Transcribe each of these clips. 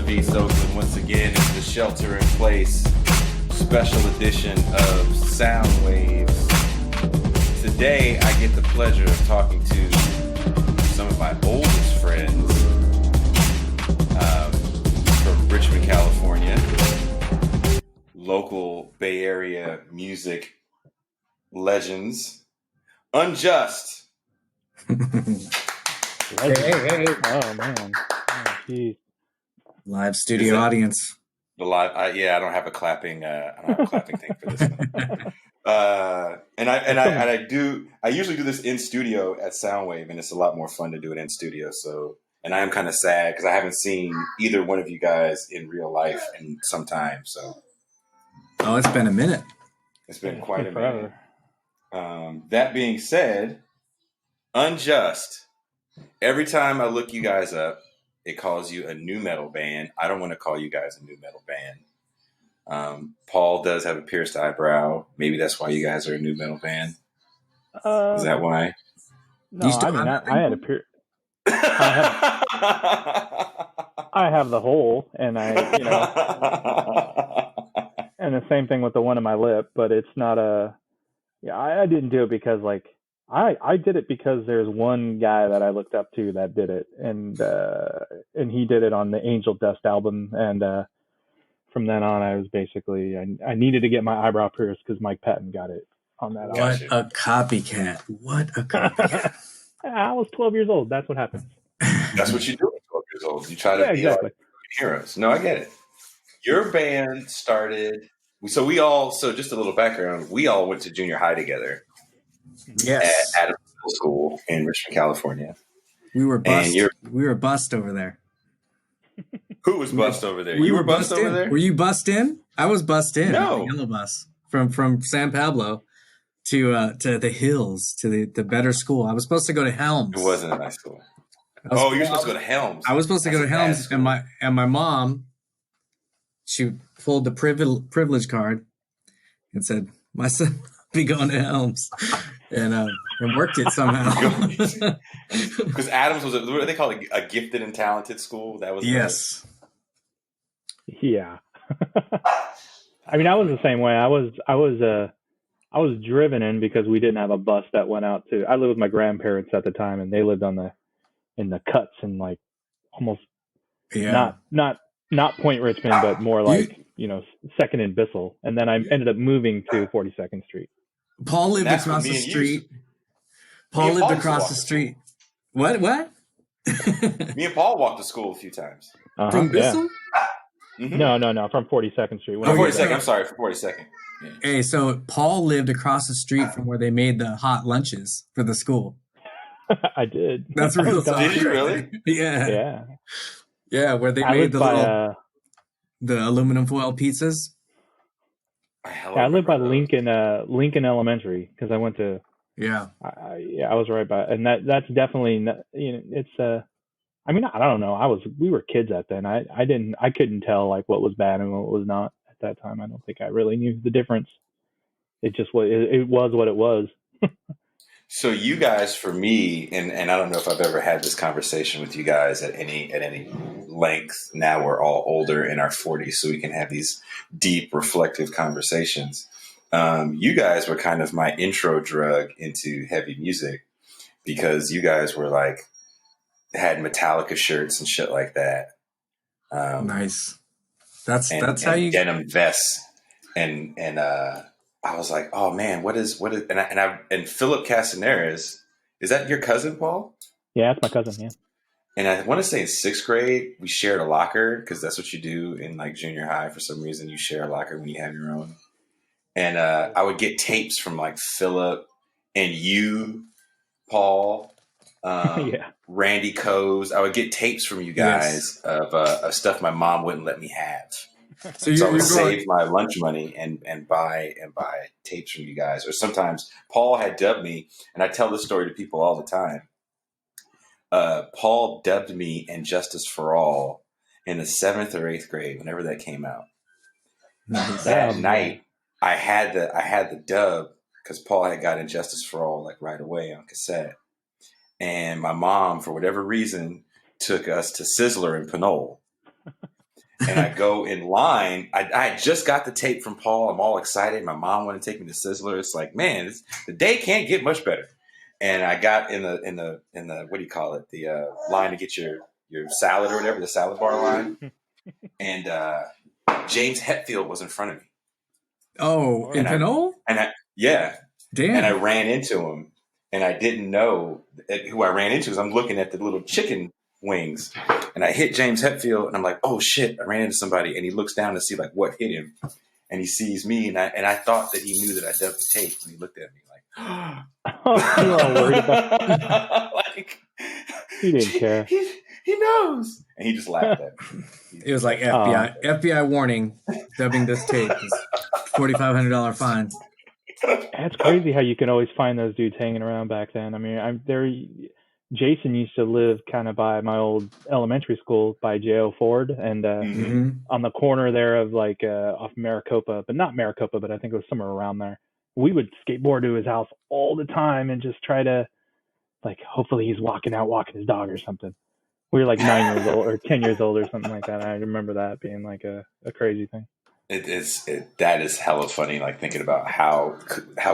of East Oakland once again is the Shelter in Place special edition of Soundwaves. Today I get the pleasure of talking to some of my oldest friends from Richmond, California, local Bay Area music legends, Unjust. Hey. Oh, man. Oh, geez. Live studio audience. The live, I don't have a clapping. I don't have a clapping thing for this one. I usually do this in studio at Soundwave, and it's a lot more fun to do it in studio. So, and I am kind of sad because I haven't seen either one of you guys in real life in some time. So, it's been a minute. It's been quite a minute. That being said, Unjust. Every time I look you guys up, it calls you a nu metal band. I don't want to call you guys a nu metal band. Paul does have a pierced eyebrow. Maybe that's why you guys are a nu metal band. Is that why? No, I had a pierced. I have the hole, and and the same thing with the one in my lip. But it's not a. Yeah, I didn't do it because I did it because there's one guy that I looked up to that did it, and he did it on the Angel Dust album, and from then on I was basically I needed to get my eyebrow pierced because Mike Patton got it on that album. What a copycat! What a copycat! I was 12 years old. That's what happens. That's what you do at 12 years old. You try to be like heroes. No, I get it. Your band started. So just a little background. We all went to junior high together. Yes. At Adams Middle School in Richmond, California. We were bust. We were bust over there. Who was bust over there? You were bust over there? Were you bust in? I was bust in. No. On the yellow bus from San Pablo to the hills, to the better school. I was supposed to go to Helms. It wasn't a nice school. You're supposed to go to Helms. I was supposed to go to Helms, and my mom, she pulled the privilege card and said, "My son will be going to Helms," and worked it somehow. Because Adams was what do they call it? A gifted and talented school. That was yes. Yeah. I mean, I was the same way. I was driven in because we didn't have a bus that went out to. I lived with my grandparents at the time, and they lived in the cuts and like almost not Point Richmond, but more like Second and Bissell. And then I ended up moving to 42nd Street. Paul lived across the street. Paul lived across the street. What? Me and Paul walked to school a few times. From Bissell? Yeah. Mm-hmm. No, from 42nd Street. 42nd. I'm sorry, for 42nd. Yeah. Hey, so Paul lived across the street from where they made the hot lunches for the school. I did. That's real. Did you really? Yeah. Yeah, where they made the aluminum foil pizzas. I lived by Lincoln Elementary because I went to. Yeah. I was right by, and that's definitely it's I mean, I don't know. We were kids at then. I couldn't tell like what was bad and what was not at that time. I don't think I really knew the difference. It just was. It was what it was. So you guys, for me, and I don't know if I've ever had this conversation with you guys at any length. Now we're all older in our 40s, so we can have these deep, reflective conversations. You guys were kind of my intro drug into heavy music because you guys were like had Metallica shirts and shit like that. Nice. That's how you denim vests and I was like, oh man, what is and Philip Castaneras, is that your cousin, Paul? Yeah, that's my cousin, yeah. And I want to say in 6th grade, we shared a locker because that's what you do in like junior high. For some reason, you share a locker when you have your own. And I would get tapes from like Philip and you, Paul, Randy Coase. I would get tapes from you guys of stuff my mom wouldn't let me have. So I would save my lunch money and buy tapes from you guys. Or sometimes Paul had dubbed me, and I tell this story to people all the time. Paul dubbed me "Injustice for All" in the 7th or 8th grade, whenever that came out. Nice. That night, I had the dub because Paul had got "Injustice for All" like right away on cassette, and my mom, for whatever reason, took us to Sizzler in Pinole. And I go in line. I had just got the tape from Paul. I'm all excited. My mom wanted to take me to Sizzler. It's like, man, the day can't get much better. And I got in the what do you call it? The line to get your salad or whatever, the salad bar line. And James Hetfield was in front of me. Oh, in Pinole? Yeah. Damn. And I ran into him, and I didn't know who I ran into because I'm looking at the little chicken wings, and I hit James Hetfield, and I'm like, oh shit, I ran into somebody. And he looks down to see like what hit him, and he sees me, and I thought that he knew that I dubbed the tape, and he looked at me like, oh, you're all worried about like he didn't care. He knows, and he just laughed at me. It was like FBI warning, dubbing this tape is $4,500 fine. That's crazy how you can always find those dudes hanging around back then. I mean, Jason used to live kind of by my old elementary school by J.O. Ford, and on the corner there of like off Maricopa, but not Maricopa, but I think it was somewhere around there. We would skateboard to his house all the time and just try to, like, hopefully he's walking his dog or something. We were like 9 years old or 10 years old or something like that. I remember that being like a crazy thing. That is hella funny. Like thinking about how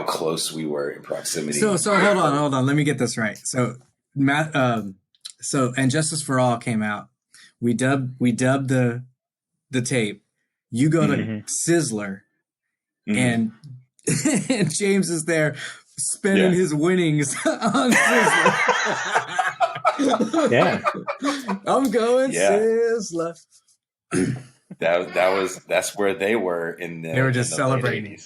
close we were in proximity. So hold on. Let me get this right. So And Justice for All came out. We dubbed the tape. You go to Sizzler, and James is there spending his winnings on Sizzler. Yeah, I'm going Sizzler. That's where they were they were just celebrating.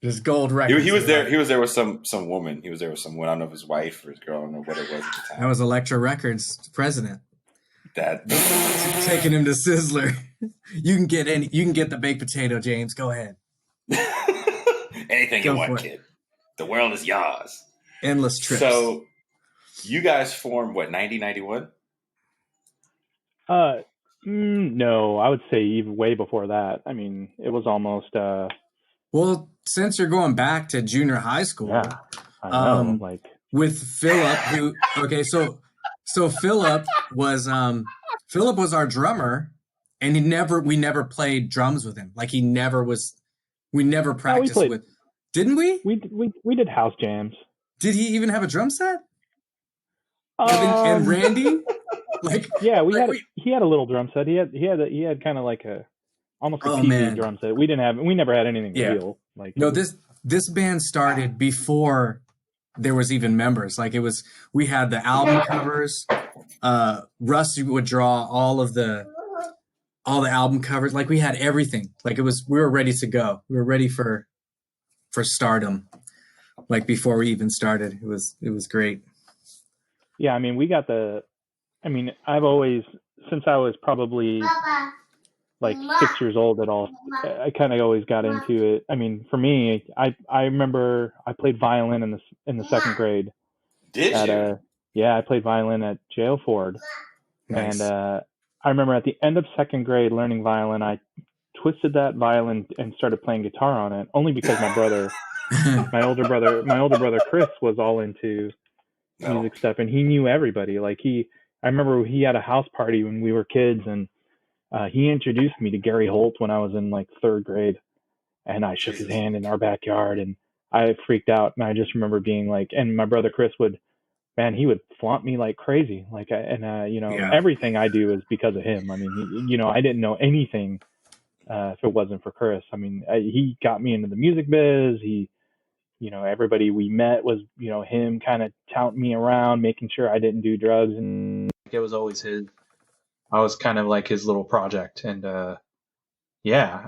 Just gold records. He was there. He was there with some woman. He was there with some woman. I don't know if his wife or his girl. I don't know what it was at the time. That was Elektra Records president. That taking him to Sizzler. You can get the baked potato, James. Go ahead. Anything you want, kid. The world is yours. Endless trips. So, you guys formed what, 91? No, I would say even way before that. I mean, it was almost. Well, since you're going back to junior high school, I know, with Philip, so Philip was our drummer, and we never played drums with him. Like we never practiced with. Didn't we? We did house jams. Did he even have a drum set? And Randy, he had a little drum set. He had kind of like almost a TV drum set. We never had anything real. This band started before there was even members. Like we had the album covers. Russ would draw all the album covers. Like we had everything. Like we were ready to go. We were ready for stardom. Like before we even started, it was great. Yeah, I mean, I've always, since I was probably like 6 years old at all, I kind of always got into it. I mean, for me, I remember I played violin in the second grade. Did you? Yeah, I played violin at J.O. Ford. Nice. And I remember at the end of second grade learning violin, I twisted that violin and started playing guitar on it, only because my brother, my older brother Chris, was all into music stuff, and he knew everybody. I remember he had a house party when we were kids, and he introduced me to Gary Holt when I was in like third grade, and I shook his hand in our backyard, and I freaked out. And I just remember being like, and my brother Chris he would flaunt me like crazy. Everything I do is because of him. I mean, I didn't know anything if it wasn't for Chris. I mean, he got me into the music biz. He, everybody we met was, him kind of touting me around, making sure I didn't do drugs. And it was always I was kind of like his little project. And I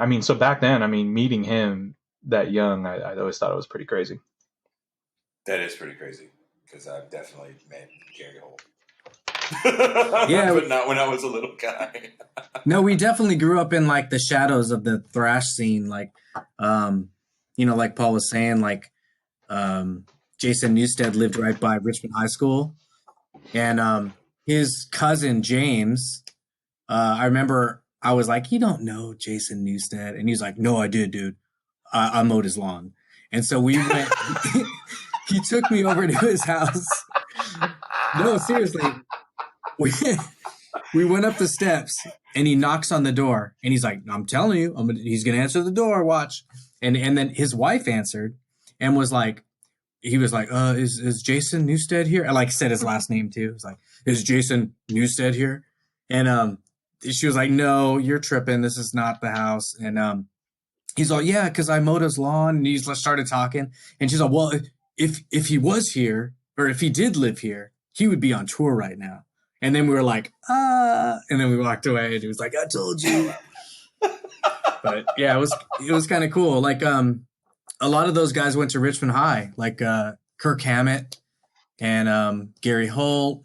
mean, so back then, I mean, meeting him that young, I always thought it was pretty crazy. That is pretty crazy, because I've definitely met Gary Holt. Yeah, but not when I was a little guy. No, we definitely grew up in like the shadows of the thrash scene. Like, like Paul was saying, like, Jason Newsted lived right by Richmond High School, and his cousin James, I remember I was like, "You don't know Jason Newsted?" And he's like, "No, I did, dude. I mowed his lawn." And so we went. He took me over to his house. No, seriously. we went up the steps and he knocks on the door and he's like, I'm telling you, he's going to answer the door. Watch. And then his wife answered and was like, he was like, is Jason Newstead here? I like said his last name too. It was like, is Jason Newstead here? And she was like, no, you're tripping. This is not the house. And he's like, yeah, because I mowed his lawn. And he's started talking. And she's like, well, if he was here, or if he did live here, he would be on tour right now. And then we were like, and then we walked away. And he was like, I told you. But yeah, it was kind of cool. Like a lot of those guys went to Richmond High, like Kirk Hammett and Gary Holt,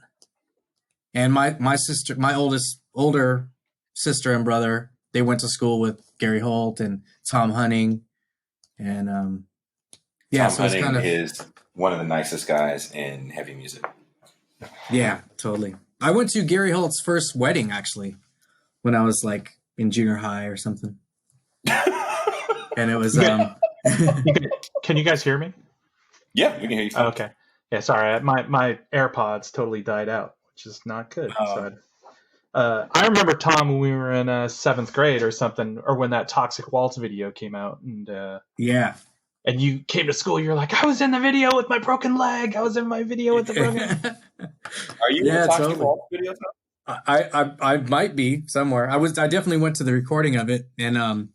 and my sister, my older sister and brother. They went to school with Gary Holt and Thom Hunting, and yeah, Thom Hunting is one of the nicest guys in heavy music. Yeah, totally. I went to Gary Holt's first wedding actually when I was like in junior high or something, and it was Can you guys hear me? Yeah, we can hear you. Fine. Okay. Yeah, sorry. My AirPods totally died out, which is not good. So I remember, Tom, when we were in 7th grade or something, or when that Toxic Waltz video came out. And yeah. And you came to school, you're like, I was in the video with my broken leg. I was in my video with the broken Are you in the Toxic Waltz video, Tom? I might be somewhere. I definitely went to the recording of it. And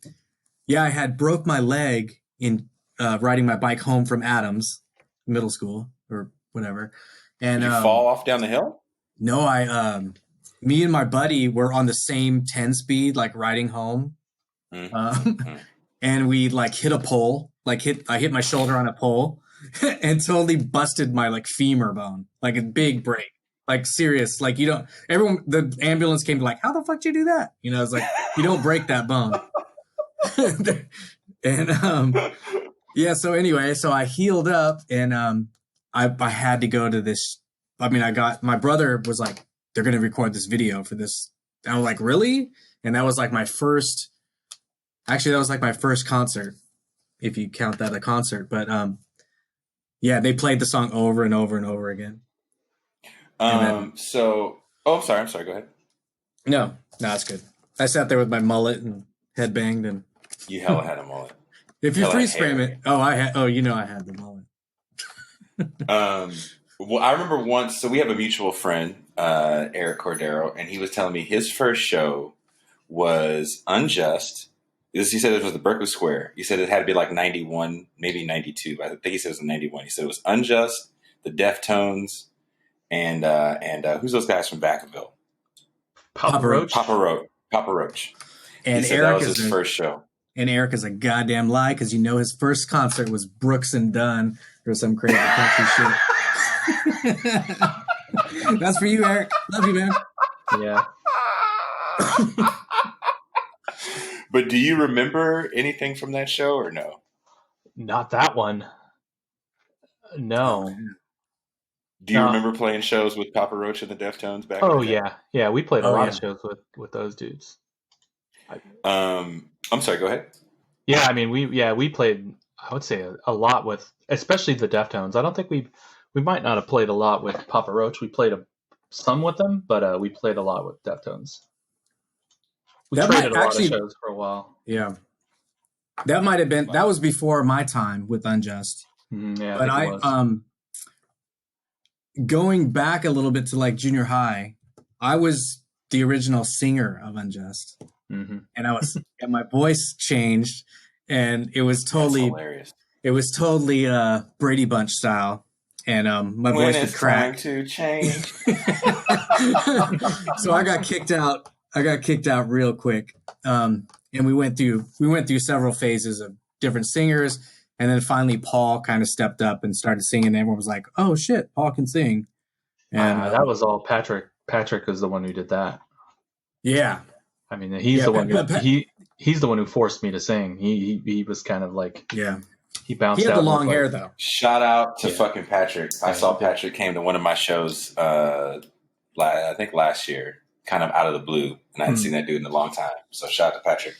yeah, I had broke my leg in riding my bike home from Adams Middle School or whatever. And did you fall off down the hill? No, me and my buddy were on the same 10 speed, like riding home. And we like hit a pole, I hit my shoulder on a pole and totally busted my like femur bone, like a big break, like serious. Like the ambulance came to like, how the fuck did you do that? You know, it's like, you don't break that bone. And yeah, so anyway, so I healed up and I had to go to this. I mean, my brother was like, they're going to record this video for this. I was like, really? And that was like my first concert, if you count that a concert. But yeah, they played the song over and over and over again. I'm sorry. Go ahead. No, it's good. I sat there with my mullet and headbanged, and you hella had a mullet. If you freeze frame it, I had the mullet. Well, I remember once. So we have a mutual friend, Eric Cordero, and he was telling me his first show was Unjust. He said it was the Berkeley Square. He said it had to be like 91, maybe 92. I think he said it was 91. He said it was Unjust, the Deftones, and who's those guys from Vacaville? Papa Roach. Papa Roach. And he said Eric that was his first show. And Eric is a goddamn lie because his first concert was Brooks and Dunn or some crazy country shit. That's for you, Eric. Love you, man. Yeah. But do you remember anything from that show or no? Not that one. No. Do you remember playing shows with Papa Roach and the Deftones back? Oh yeah, yeah. We played a lot of shows with those dudes. I'm sorry. Go ahead. Yeah, I mean we played. I would say a lot with, especially the Deftones. I don't think we might not have played a lot with Papa Roach. We played some with them, but we played a lot with Deftones. We traded a lot of shows for a while. Yeah, that might have been. That was before my time with Unjust. Yeah, but I going back a little bit to like junior high, I was the original singer of Unjust, and and my voice changed, and it was totally hilarious. It was totally Brady Bunch style, and my voice would crack. To change. So I got kicked out. Real quick, and we went through several phases of different singers. And then finally, Paul kind of stepped up and started singing. And everyone was like, "Oh shit, Paul can sing!" And that was all Patrick. Patrick was the one who did that. Yeah, I mean, he's the one. He's the one who forced me to sing. He was kind of like he bounced. He had out the long hair though. Shout out to fucking Patrick. I saw Patrick came to one of my shows. I think last year, kind of out of the blue, and I hadn't seen that dude in a long time. So shout out to Patrick.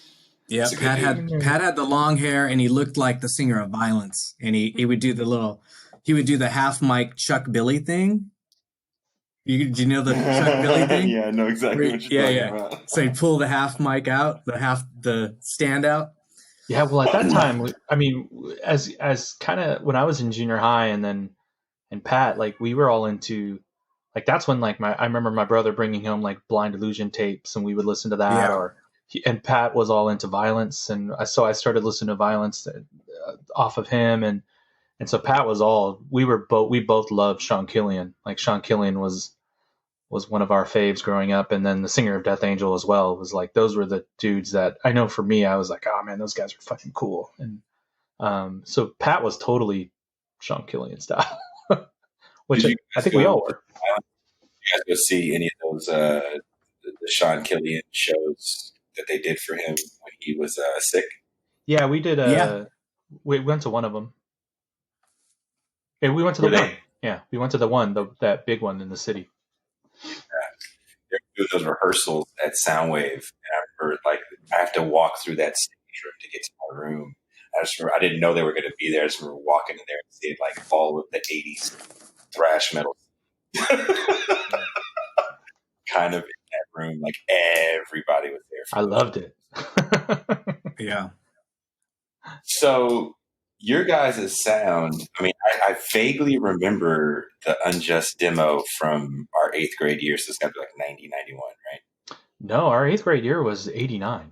Yeah, Pat had the long hair, and he looked like the singer of Violence. And he would do the half mic Chuck Billy thing. Do you know the Chuck Billy thing? Yeah, I know exactly what you're talking about. So you pull the half mic out, the stand out. Yeah, well, at that time, I mean, as kind of when I was in junior high, and Pat, like we were all into, like that's when like I remember my brother bringing home like Blind Illusion tapes, and we would listen to that. Yeah. And Pat was all into Violence, and so I started listening to Violence off of him, and so Pat was all we both loved Sean Killian. Like Sean Killian was one of our faves growing up, and then the singer of Death Angel as well was like those were the dudes that I know for me I was like, oh man, those guys are fucking cool. And so Pat was totally Sean Killian style, which I think we all were. You guys go see any of those the Sean Killian shows that they did for him when he was sick? Yeah, we did. We went to one of them. Yeah, we went to the one. Yeah, we went to the one, that big one in the city. They're doing those rehearsals at Soundwave, and I remember like I have to walk through that stage room to get to my room. I didn't know they were going to be there. I just remember walking in there and seeing like all of the '80s thrash metal, kind of in that room. Like everybody was there. I loved it. Yeah. So your guys' sound, I mean, I vaguely remember the Unjust demo from our 8th grade year, so it's got to be like 90, 91, right? No, our 8th grade year was 89.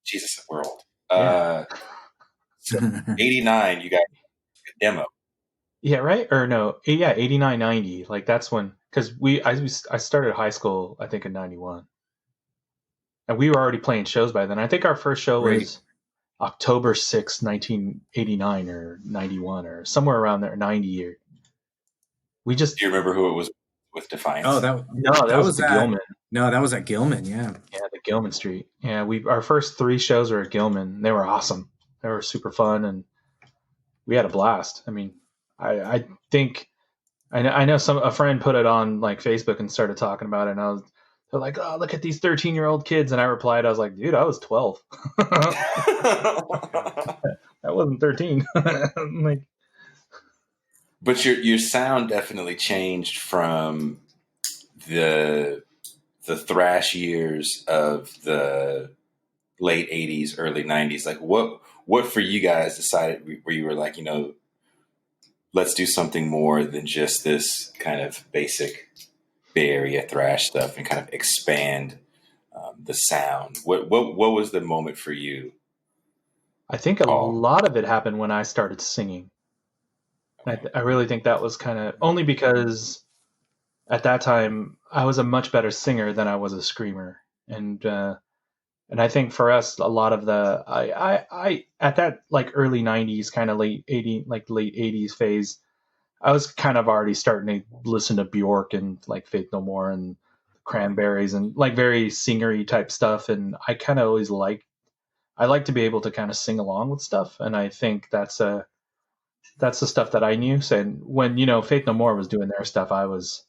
Jesus, we're old. Yeah. So 89, you got a demo. Yeah, right? Or no, 89, 90. Like that's when, because I started high school, I think in 91. And we were already playing shows by then. I think our first show was October 6th, 1989 or 91 or somewhere around there, 90 or we just. Do you remember who it was with Defiance? Oh, that was the Gilman. No, that was at Gilman. Yeah. Yeah, the Gilman Street. Yeah, our first 3 shows were at Gilman. They were awesome. They were super fun, and we had a blast. I mean, I think I know a friend put it on like Facebook and started talking about it, and they're like, oh, look at these 13-year-old kids. And I replied, I was like, dude, I was 12. I wasn't 13. Like, but your sound definitely changed from the thrash years of the late 80s, early 90s. Like what for you guys decided where you were like, you know, let's do something more than just this kind of basic Bay Area thrash stuff and kind of expand the sound. What was the moment for you? I think a lot of it happened when I started singing. I really think that was kind of only because at that time I was a much better singer than I was a screamer, and I think for us a lot of the I at that like early 90s kind of late 80s phase, I was kind of already starting to listen to Bjork and like Faith No More and Cranberries and like very singery type stuff, and I kind of always like to be able to kind of sing along with stuff, and I think that's the stuff that I knew. So when Faith No More was doing their stuff, I was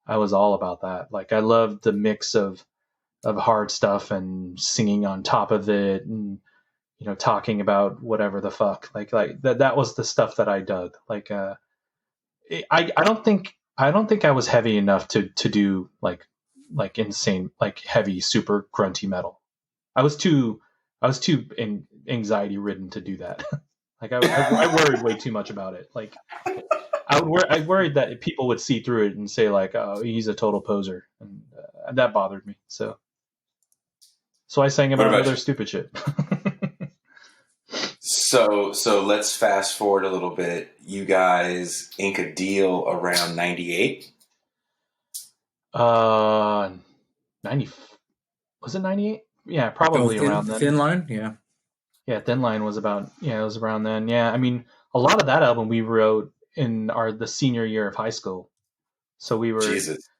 all about that. Like I loved the mix of hard stuff and singing on top of it, and talking about whatever the fuck. Like that was the stuff that I dug. Like I don't think I was heavy enough to do like insane, like heavy, super grunty metal. I was too anxiety ridden to do that. Like I worried way too much about it. Like I worried that people would see through it and say like, oh, he's a total poser, and that bothered me. So I sang about other stupid shit. So let's fast forward a little bit. You guys ink a deal around 98? 90, was it 98? Yeah, probably around then. Thin Line, yeah. Yeah, Thin Line was about, it was around then. Yeah, I mean, a lot of that album we wrote in the senior year of high school. So we were,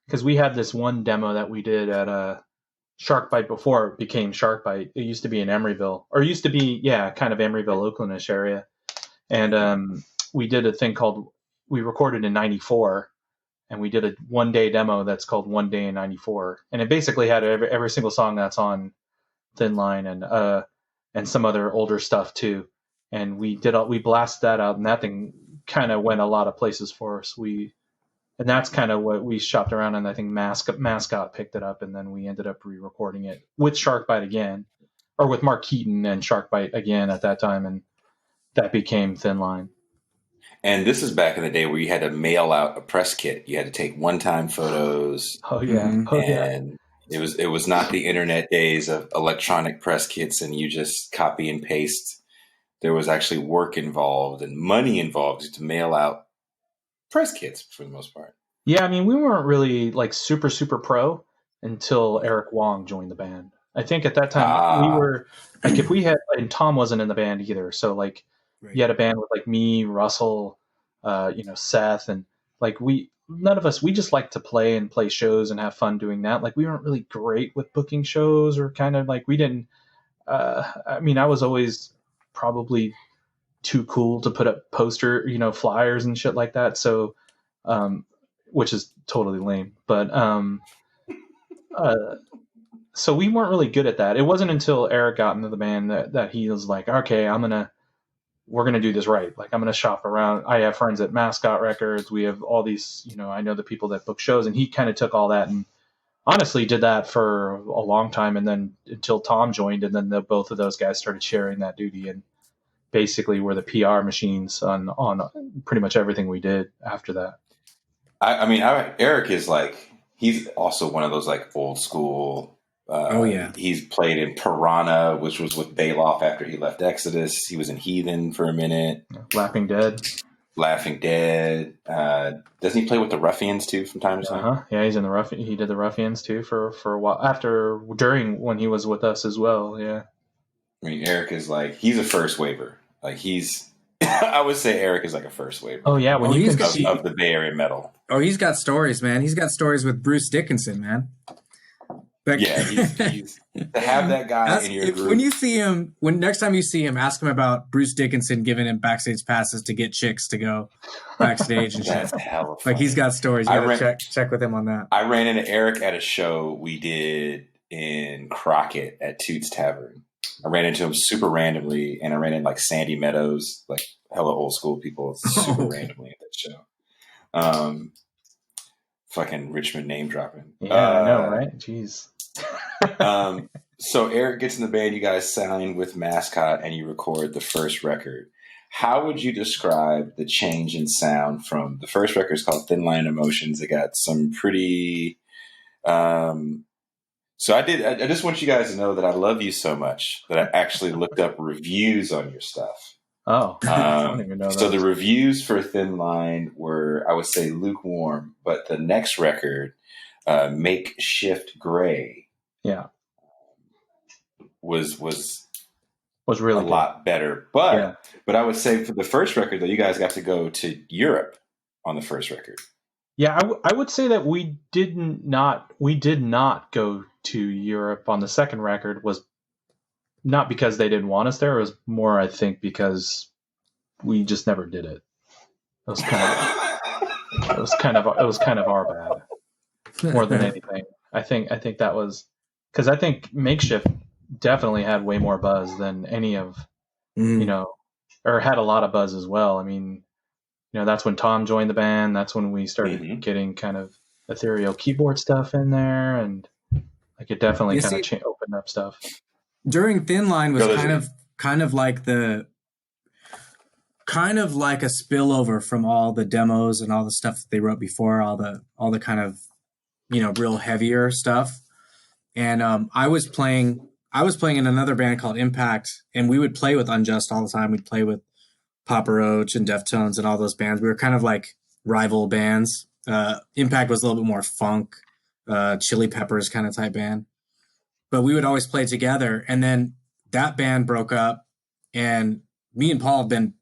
because we had this one demo that we did at Sharkbite before it became Sharkbite. It used to be in Emeryville, or used to be, kind of Emeryville, Oaklandish area. And we did a thing we recorded in 94, and we did a 1-day demo that's called One Day in 94. And it basically had every single song that's on Thin Line and some other older stuff too. And we blasted that out, and that thing kind of went a lot of places for us. and that's kind of what we shopped around, and I think Mascot picked it up, and then we ended up re-recording it with Sharkbite again, or with Mark Keaton and Sharkbite again at that time, and that became Thin Line. And this is back in the day where you had to mail out a press kit. You had to take one-time photos. Oh yeah, and it was not the internet days of electronic press kits, and you just copy and paste. There was actually work involved and money involved to mail out press kits for the most part. Yeah, I mean, we weren't really like super pro until Eric Wong joined the band. I think at that time we were like, if we had, and Thom wasn't in the band either, so like you had a band with like me, Russell, Seth, and like none of us, we just like to play shows and have fun doing that. Like we weren't really great with booking shows, or kind of like we didn't. I mean, I was always probably too cool to put up flyers and shit like that. So, which is totally lame, but, so we weren't really good at that. It wasn't until Eric got into the band that he was like, okay, we're going to do this right. Like, I'm going to shop around. I have friends at Mascot Records. We have all these, I know the people that book shows, and he kind of took all that and honestly did that for a long time. And then until Thom joined, and then both of those guys started sharing that duty, and basically were the PR machines on pretty much everything we did after that. I mean, Eric is like, he's also one of those like old school. He's played in Piranha, which was with Bailoff after he left Exodus. He was in Heathen for a minute. Laughing Dead. Doesn't he play with the Ruffians too from time to time? Yeah, he's in the Ruffians. He did the Ruffians too for a while during when he was with us as well. Yeah. I mean, Eric is like, he's a first waver. Like I would say Eric is like a first waver. Oh yeah, of the Bay Area metal. Oh, he's got stories, man. He's got stories with Bruce Dickinson, man. He's to have that guy in your group. When you see him, next time you see him, ask him about Bruce Dickinson giving him backstage passes to get chicks to go backstage and shit. Hella funny. Like, he's got stories. You gotta check with him on that. I ran into Eric at a show we did in Crockett at Toots Tavern. I ran into him super randomly, and I ran in like Sandy Meadows, like hella old school people, super randomly at that show. Fucking Richmond name dropping. Yeah, I know, right? Jeez. So Eric gets in the band, you guys sign with Mascot, and you record the first record. How would you describe the change in sound from the first record? Is called Thin Line Emotions. It got some pretty. So I just want you guys to know that I love you so much that I actually looked up reviews on your stuff. Oh, I don't even know that. So the reviews for Thin Line were, I would say, lukewarm, but the next record, Makeshift Gray, was really a lot better. But I would say for the first record, though, you guys got to go to Europe on the first record. Yeah, I would say that we did not go to Europe on the second record. Was not because they didn't want us there. It was more, I think, because we just never did it. It was kind of our bad more than anything. I think that was because I think Makeshift definitely had way more buzz than any of or had a lot of buzz as well. I mean, that's when Thom joined the band. That's when we started getting kind of ethereal keyboard stuff in there, and like it definitely opened up stuff. During Thin Line was kind of like a spillover from all the demos and all the stuff that they wrote before, all the kind of real heavier stuff. And I was playing in another band called Impact, and we would play with Unjust all the time. We'd play with Papa Roach and Deftones and all those bands. We were kind of like rival bands. Impact was a little bit more funk, Chili Peppers kind of type band. But we would always play together, and then that band broke up, and me and Paul have been,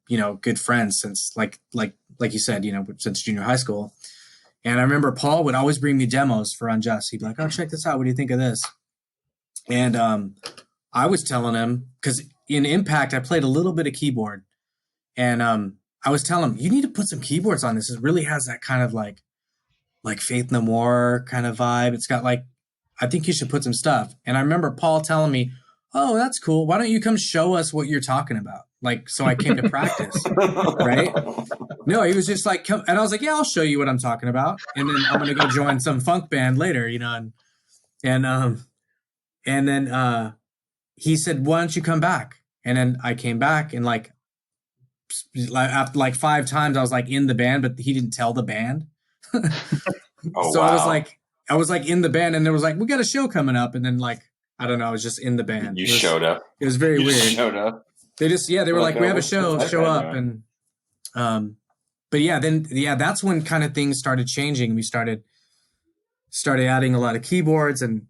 good friends since like you said, since junior high school. And I remember Paul would always bring me demos for Unjust. He'd be like, "Oh, check this out. What do you think of this?" And I was telling him, because in Impact I played a little bit of keyboard, and I was telling him, "You need to put some keyboards on this. It really has that kind of like Faith No More kind of vibe. It's got I think you should put some stuff." And I remember Paul telling me, "Oh, that's cool. Why don't you come show us what you're talking about?" Like, so I came to practice, right? No, he was just like, come, and I was like, "Yeah, I'll show you what I'm talking about." And then I'm gonna go join some funk band later, and then he said, "Why don't you come back?" And then I came back, and like after like 5 times, I was like in the band, but he didn't tell the band. Oh, So wow. I was like in the band, and there was like, we got a show coming up, and then like I don't know, I was just in the band. You showed up. It was very You weird. showed up. They were like, we have a show, What's show that up, doing? and but that's when kind of things started changing. We started adding a lot of keyboards, and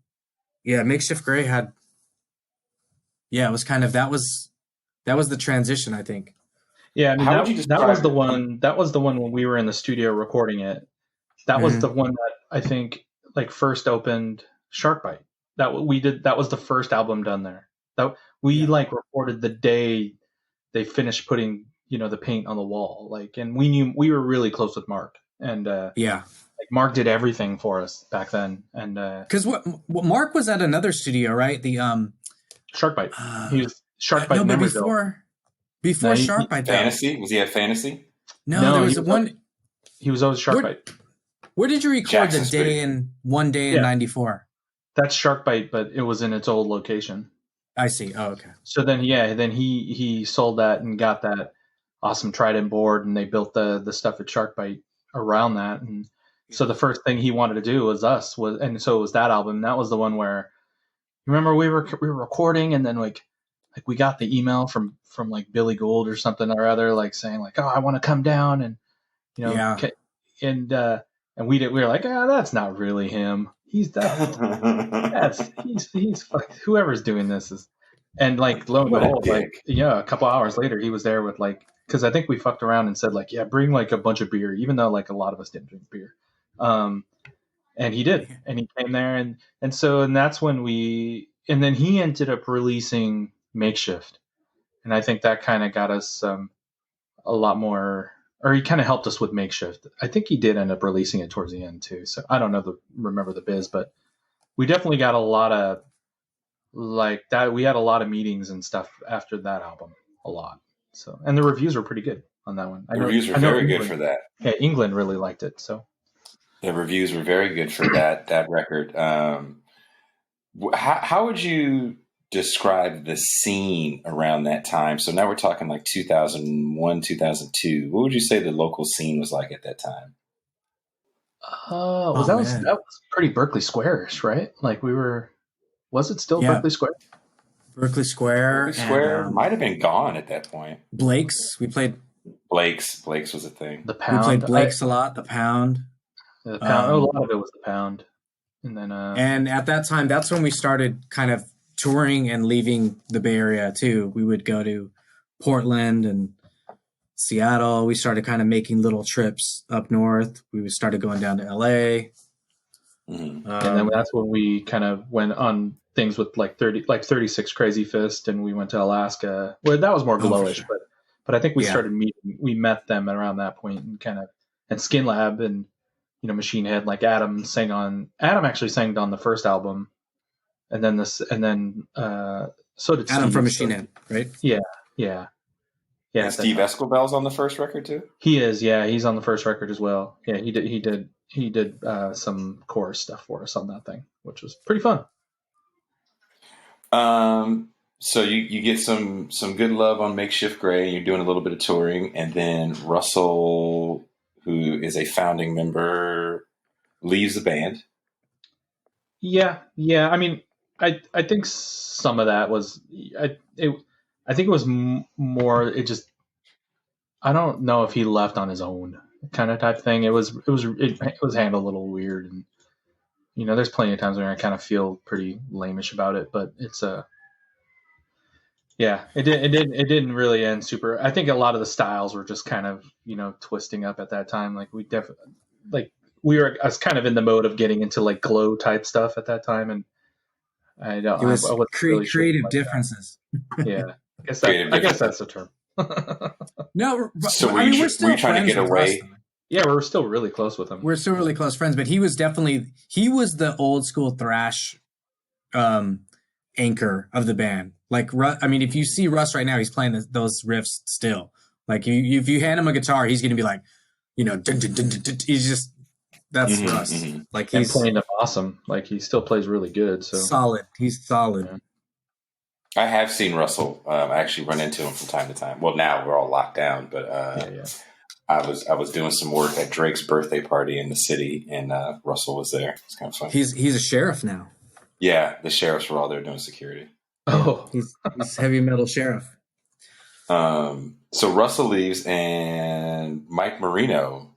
Makeshift Gray had it was kind of that was the transition, I think. Yeah, I mean, How would you that was describe the one. That was the one when we were in the studio recording it. That was the one that I think like first opened Sharkbite. That we did. That was the first album done there. That we like recorded the day they finished putting the paint on the wall. Like, and we knew we were really close with Mark, and like Mark did everything for us back then. And because what Mark was at another studio, right? The Sharkbite. He was Sharkbite. No, but Emeryville. before Sharkbite. Fantasy? Was he at Fantasy? No, there was one. He was always Sharkbite. Where did you record Jackson the Street. day in one day in '94? That's Sharkbite, but it was in its old location. I see. Oh, okay. So then, he sold that and got that awesome Trident board, and they built the stuff at Sharkbite around that. And so the first thing he wanted to do was us, and so it was that album. That was the one where, remember, we were recording, and then like we got the email from like Billy Gould or something or other, like saying like, "Oh, I want to come down," and and we were like, that's not really him. He's whoever's doing this is, and like lo and behold, like a couple hours later, he was there with like, because I think we fucked around and said like, bring like a bunch of beer, even though like a lot of us didn't drink beer, and he did, and he came there, and that's when and then he ended up releasing Makeshift, and I think that kind of got us a lot more. Or he kind of helped us with Makeshift. I think he did end up releasing it towards the end too. So I don't remember the biz, but we definitely got a lot of like that. We had a lot of meetings and stuff after that album, a lot. So, and the reviews were pretty good on that one. The reviews were very good for that. Yeah, England really liked it. So the reviews were very good for that record. How would you describe the scene around that time? So now we're talking like 2001, 2002. What would you say the local scene was like at that time? That was pretty Berkeley Square-ish, right? Like was it still Berkeley Square? Berkeley Square. Berkeley Square might have been gone at that point. Blake's. We played Blake's was a thing. The Pound. We played Blake's a lot. The Pound. The Pound. A lot of it was the Pound. And then and at that time, that's when we started kind of touring and leaving the Bay Area too. We would go to Portland and Seattle. We started kind of making little trips up north. We started going down to LA. Mm-hmm. And then that's when we kind of went on things with like 36 Crazy Fist, and we went to Alaska. Well, that was more glowish, but I think we started meeting. We met them around that point, and kind of, and Skin Lab and Machine Head. Like Adam actually sang on the first album. And then so did Adam Steve, from Machine Head, right? Yeah. And Steve Escobell's on the first record too. He is, he's on the first record as well. Yeah, he did some chorus stuff for us on that thing, which was pretty fun. So you get some good love on Makeshift Gray. You're doing a little bit of touring, and then Russell, who is a founding member, leaves the band. Yeah. I mean, I think some of that was I think it was more. It just, I don't know if he left on his own kind of type thing. It was handled a little weird, and there's plenty of times where I kind of feel pretty lameish about it, but it's it didn't really end super. I think a lot of the styles were just kind of twisting up at that time. Like we were kind of in the mode of getting into like glow type stuff at that time, and I wasn't really creative sure differences. Yeah, I guess that's the term. No, so we're still trying to get away. Yeah, we're still really close with him. We're still really close friends, but he was the old school thrash anchor of the band. Like, I mean, if you see Russ right now, he's playing those riffs still. Like, if you hand him a guitar, he's going to be like, you know, dun, dun, dun, dun, dun. He's just, that's Russ. Like, And he's playing them awesome. Like, he still plays really good. So solid. He's solid. Yeah. I have seen Russell. I actually run into him from time to time. Well, now we're all locked down, but I was doing some work at Drake's birthday party in the city, and Russell was there. It's kind of fun. He's a sheriff now. Yeah, the sheriffs were all there doing security. Oh, he's heavy metal sheriff. So Russell leaves, and Mike Marino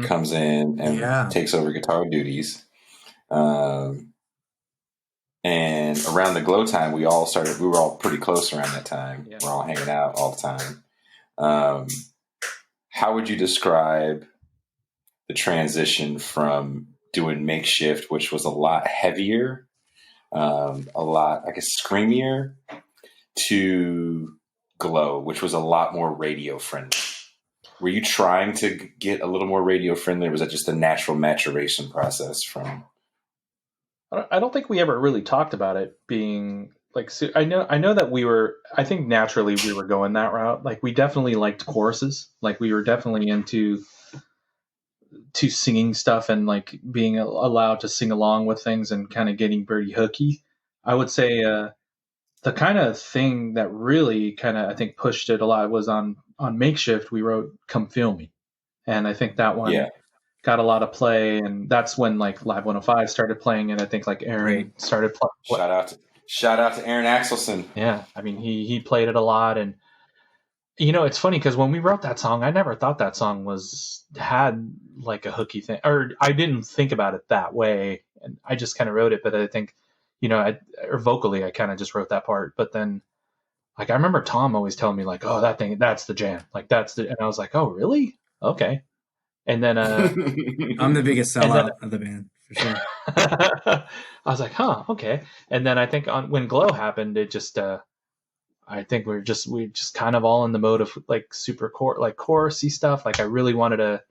comes in and takes over guitar duties. And around the Glow time, we were all pretty close around that time. Yeah. We're all hanging out all the time. How would you describe the transition from doing Makeshift, which was a lot heavier, a lot, I guess, screamier, to Glow, which was a lot more radio friendly? Were you trying to get a little more radio friendly, or was that just a natural maturation process from? I don't think we ever really talked about it being like. I know that I think naturally we were going that route. Like, we definitely liked choruses. Like, we were definitely into singing stuff and like being allowed to sing along with things and kind of getting pretty hooky. I would say the kind of thing that really kind of I think pushed it a lot was on Makeshift. We wrote "Come Feel Me," and I think that one. Yeah. Got a lot of play, and that's when like Live 105 started playing, and I think like Aaron started playing. Shout out to Aaron Axelson. Yeah, I mean he played it a lot, and you know it's funny because when we wrote that song, I never thought that song had like a hooky thing, or I didn't think about it that way, and I just kind of wrote it. But I think vocally I kind of just wrote that part, but then like I remember Thom always telling me like, oh, that's the jam, like and I was like, oh really? Okay. And then I'm the biggest sellout of the band for sure. I was like, huh, okay. And then I think when Glow happened, it just I think we just kind of all in the mode of like super chorusy stuff. Like I really wanted to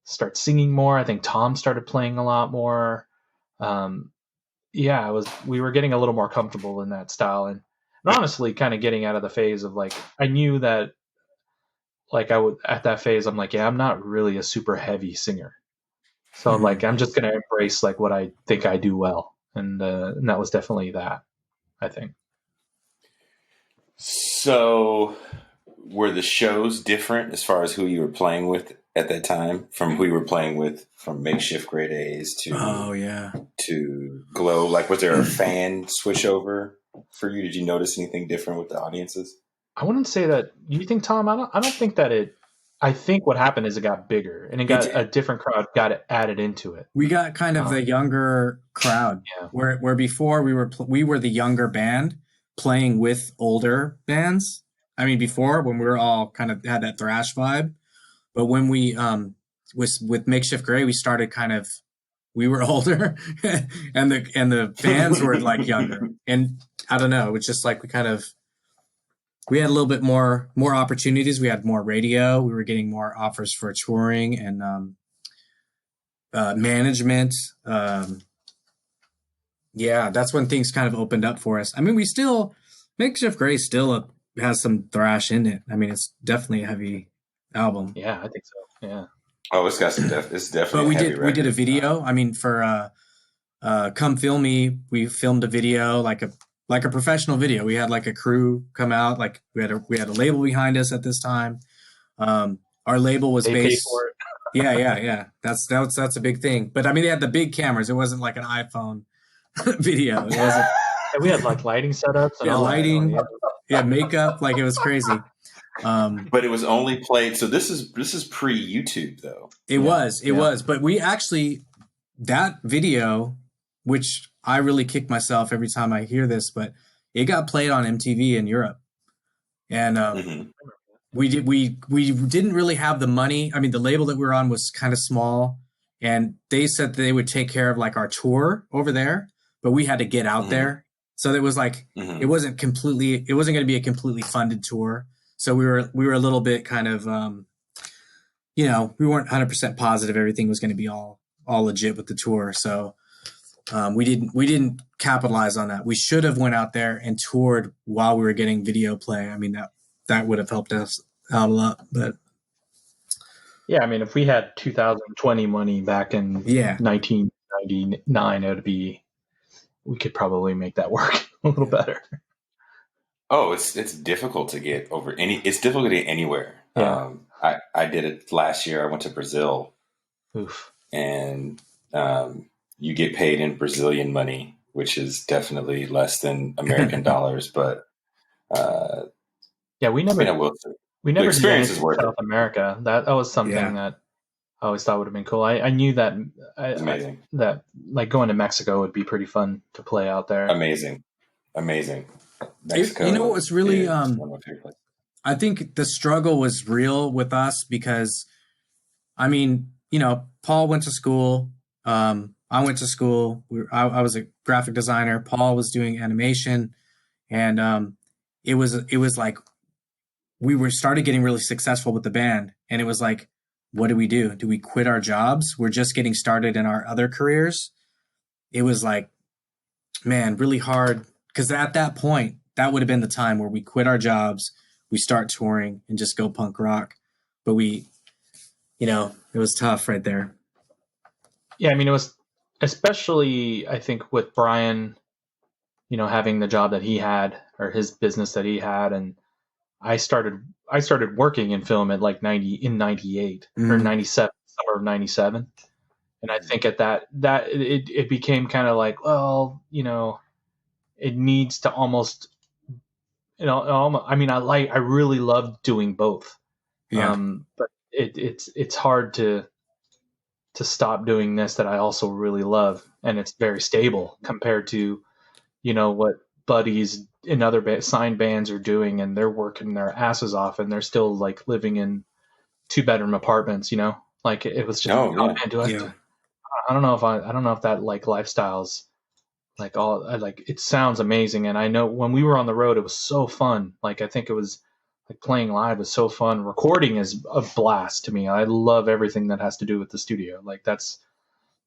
start singing more. I think Thom started playing a lot more. We were getting a little more comfortable in that style, and honestly kind of getting out of the phase of like I knew that. Like at that phase, I'm like, yeah, I'm not really a super heavy singer. So like, I'm just going to embrace like what I think I do well. And that was definitely that, I think. So were the shows different as far as who you were playing with at that time from who you were playing with from Makeshift Grade A's to Glow? Like, was there a fan switch over for you? Did you notice anything different with the audiences? I wouldn't say that. You think, Thom? I don't think that it. I think what happened is it got bigger and it got a different crowd got added into it. We got kind of the younger crowd, where before we were the younger band playing with older bands. I mean, before when we were all kind of had that thrash vibe, but when we with Makeshift Gray, we started we were older, and the bands were like younger, and I don't know, it's just like we had a little bit more opportunities. We had more radio. We were getting more offers for touring and management. That's when things kind of opened up for us. I mean, Makeshift Gray still has some thrash in it. I mean, it's definitely a heavy album. Yeah, I think so. Yeah. Oh, it's got some it's definitely. But we did a video. I mean, for "Come Feel Me," we filmed a video like a professional video. We had like a crew come out. Like we had a label behind us at this time. Our label was based. For it. Yeah. That's a big thing. But I mean, they had the big cameras. It wasn't like an iPhone video. It wasn't. And we had like lighting setups. And all lighting. That. Yeah, makeup. Like it was crazy. But it was only played. So this is pre-YouTube though. It was. But we actually that video, which I really kick myself every time I hear this, but it got played on MTV in Europe, and we didn't really have the money. I mean, the label that we were on was kind of small, and they said they would take care of like our tour over there, but we had to get out there. So it was like it wasn't going to be a completely funded tour. So we were a little bit kind of we weren't 100% positive everything was going to be all legit with the tour. So we didn't capitalize on that. We should have went out there and toured while we were getting video play. I mean, that would have helped us out a lot. But Yeah, I mean, if we had 2020 money back in 1999, we could probably make that work a little better. Oh, it's difficult to get it's difficult to get anywhere. Yeah. I did it last year. I went to Brazil. Oof. And you get paid in Brazilian money, which is definitely less than American dollars. But yeah, we never did experience is anything worth in South America. That was something that I always thought would have been cool. I knew that amazing. That like going to Mexico would be pretty fun to play out there. Amazing. Mexico. You know what's really I think the struggle was real with us because, I mean, you know, Paul went to school. I went to school. I was a graphic designer. Paul was doing animation, and it was like we started getting really successful with the band, and it was like, what do we do? Do we quit our jobs? We're just getting started in our other careers. It was like, man, really hard, because at that point, that would have been the time where we quit our jobs, we start touring, and just go punk rock. But we, you know, it was tough right there. Yeah, I mean, it was especially, I think, with Brian, you know, having the job that he had or his business that he had, and I started working in film at like 98 or 97, summer of 97, and I think at that it became kind of like, well, you know, it needs to almost, you know, I mean, I really loved doing both, but it's hard to stop doing this that I also really love, and it's very stable compared to, you know, what buddies in other signed bands are doing, and they're working their asses off and they're still like living in 2-bedroom apartments, you know, like it was just, I don't know if that like lifestyle's like all, like, it sounds amazing. And I know when we were on the road, it was so fun. Like, I think it was like playing live was so fun. Recording is a blast to me. I love everything that has to do with the studio. Like, that's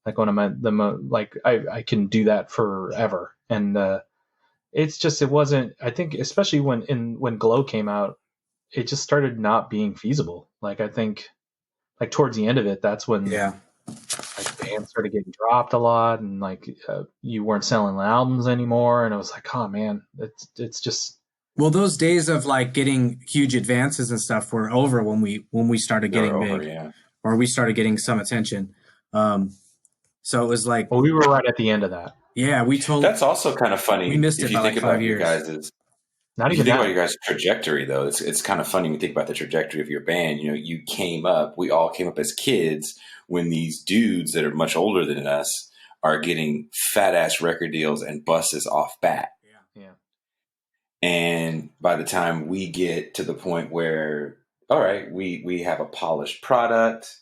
like one of like I can do that forever. And it's just, it wasn't, I think, especially when Glow came out, it just started not being feasible. Like, I think like towards the end of it, that's when like bands started getting dropped a lot, and like you weren't selling albums anymore, and it was like, oh man, it's just, well, those days of like getting huge advances and stuff were over when we started getting big, or we started getting some attention. So it was like, well, we were right at the end of that. Yeah, that's also kind of funny. We missed it by like 5 years. If you think about your guys' trajectory, though, it's kind of funny when you think about the trajectory of your band. You know, we all came up as kids when these dudes that are much older than us are getting fat ass record deals and buses off bat. Yeah. And by the time we get to the point where, all right, we have a polished product,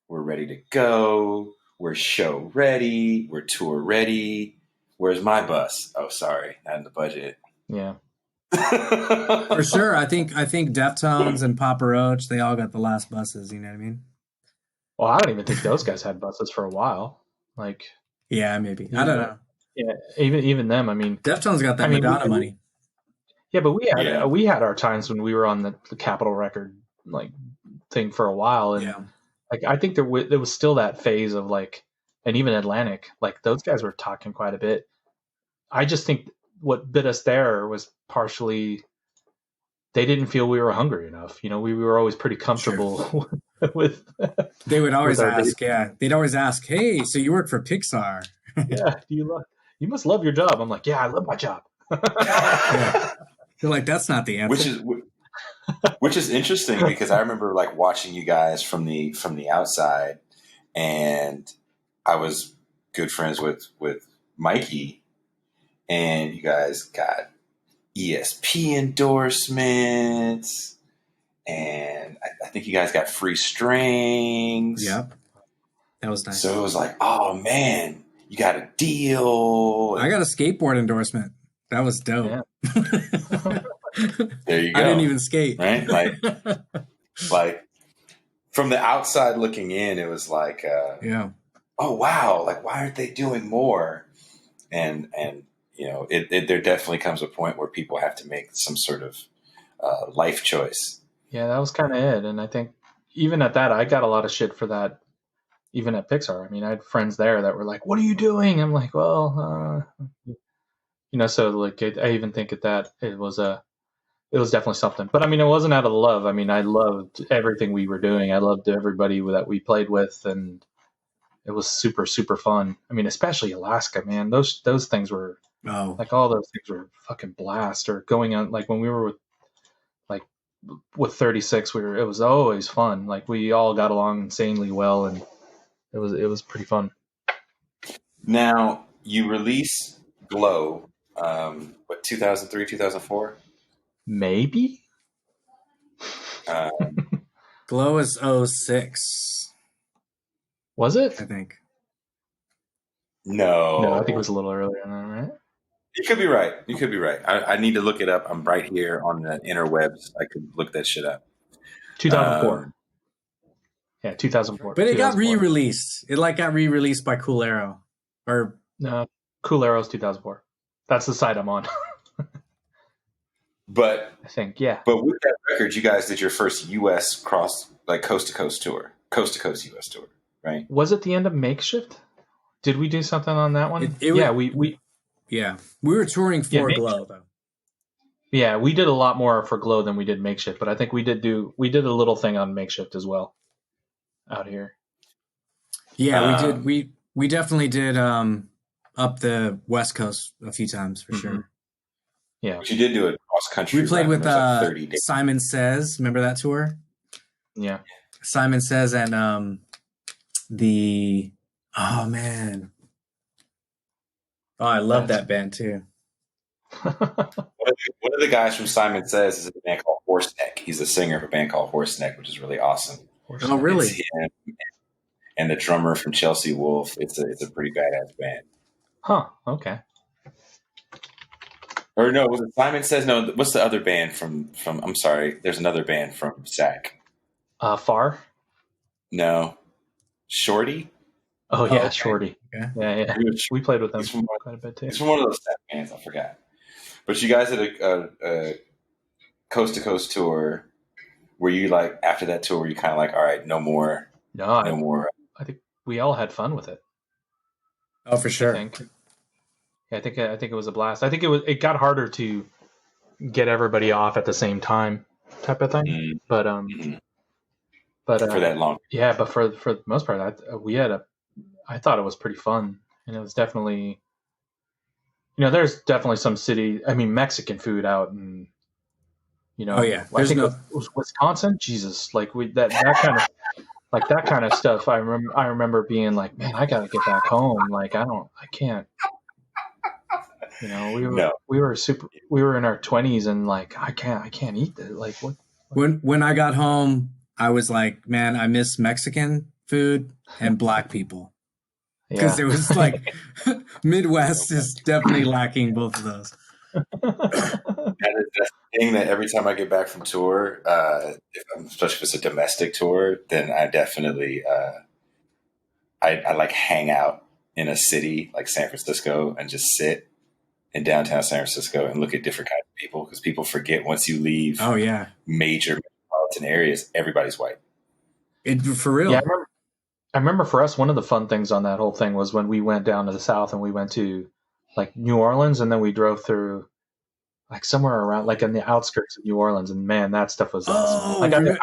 we're ready to go, we're show ready, we're tour ready. Where's my bus? Oh, sorry, not in the budget. Yeah. For sure. I think Deftones and Papa Roach, they all got the last buses, you know what I mean? Well, I don't even think those guys had buses for a while. Like, yeah, maybe. I don't know. Yeah, even them. I mean, Deftones got that Madonna money. Yeah, but we had our times when we were on the Capitol record like thing for a while, and like I think there was still that phase of like, and even Atlantic, like those guys were talking quite a bit. I just think what bit us there was partially they didn't feel we were hungry enough. You know, we were always pretty comfortable with. They would always ask, they'd always ask, "Hey, so you work for Pixar?" Yeah, you must love your job. I'm like, yeah, I love my job. They're like, that's not the answer. Which is interesting because I remember like watching you guys from the outside, and I was good friends with Mikey, and you guys got ESP endorsements, and I think you guys got free strings. Yep. That was nice. So it was like, oh man, you got a deal. I got a skateboard endorsement. That was dope. Yeah. There you go. I didn't even skate. Right? Like from the outside looking in, it was like, oh wow, like why aren't they doing more? and there definitely comes a point where people have to make some sort of life choice. Yeah, that was kind of it. And I think even at that, I got a lot of shit for that. Even at Pixar, I mean, I had friends there that were like, "What are you doing?" I'm like, "Well, so like I even think at that it was definitely something." But I mean, it wasn't out of love. I mean, I loved everything we were doing. I loved everybody that we played with, and it was super super fun. I mean, especially Alaska, man. Those things were like all those things were fucking blast. Or going on like when we were with 36, it was always fun. Like we all got along insanely well, and it was pretty fun. Now you release Glow, 2003, 2004? Maybe. Glow is 06. Was it? I think. No, I think it was a little earlier than that, right? You could be right. I need to look it up. I'm right here on the interwebs. I could look that shit up. 2004. Yeah, 2004. But it got re-released. It got re-released by Cool Arrow. Or no, Cool Arrow's 2004. That's the site I'm on. But I think, yeah. But with that record, you guys did your first U.S. coast to coast U.S. tour, right? Was it the end of Makeshift? Did we do something on that one? We were touring for Glow though. Yeah, we did a lot more for Glow than we did Makeshift, but I think we did a little thing on Makeshift as well out here. Yeah, we did. We definitely did up the West Coast a few times for sure. Yeah, but you did do a cross country. We played with Simon Says. Remember that tour? Yeah, Simon Says and I love that band too. One of the guys from Simon Says is in a band called Horseneck. He's a singer of a band called Horseneck, which is really awesome. Oh, really? It's him and the drummer from Chelsea Wolf. It's a pretty badass band. Huh. Okay. Or no, was it Simon Says? No, what's the other band from? I'm sorry. There's another band from SAC. Far? No, Shorty. Oh yeah, okay. Shorty. Okay. Yeah. We played with them quite a bit too. He's from one of those SAC bands. I forgot. But you guys did a coast to coast tour. Were you after that tour? Were you kind of all right, no more? No more. I think we all had fun with it. Oh, for sure. I think it was a blast. I think it got harder to get everybody off at the same time, type of thing. Mm-hmm. But for that long, yeah. But for the most part, I thought it was pretty fun, and it was definitely, there's definitely some Mexican food out, and oh yeah, I think it was Wisconsin. Jesus, that kind of stuff. I remember being like, man, I gotta get back home. I can't. We were in our 20s and I can't eat that. What? When I got home, I was like, man, I miss Mexican food and black people. Because it was Midwest is definitely lacking both of those. That is the thing that every time I get back from tour, especially if it's a domestic tour, then I definitely I hang out in a city like San Francisco and just sit in downtown San Francisco and look at different kinds of people, because people forget once you leave major metropolitan areas, everybody's white. For real. Yeah, I remember for us, one of the fun things on that whole thing was when we went down to the South and we went to New Orleans, and then we drove through somewhere around in the outskirts of New Orleans, and man, that stuff was awesome. I love New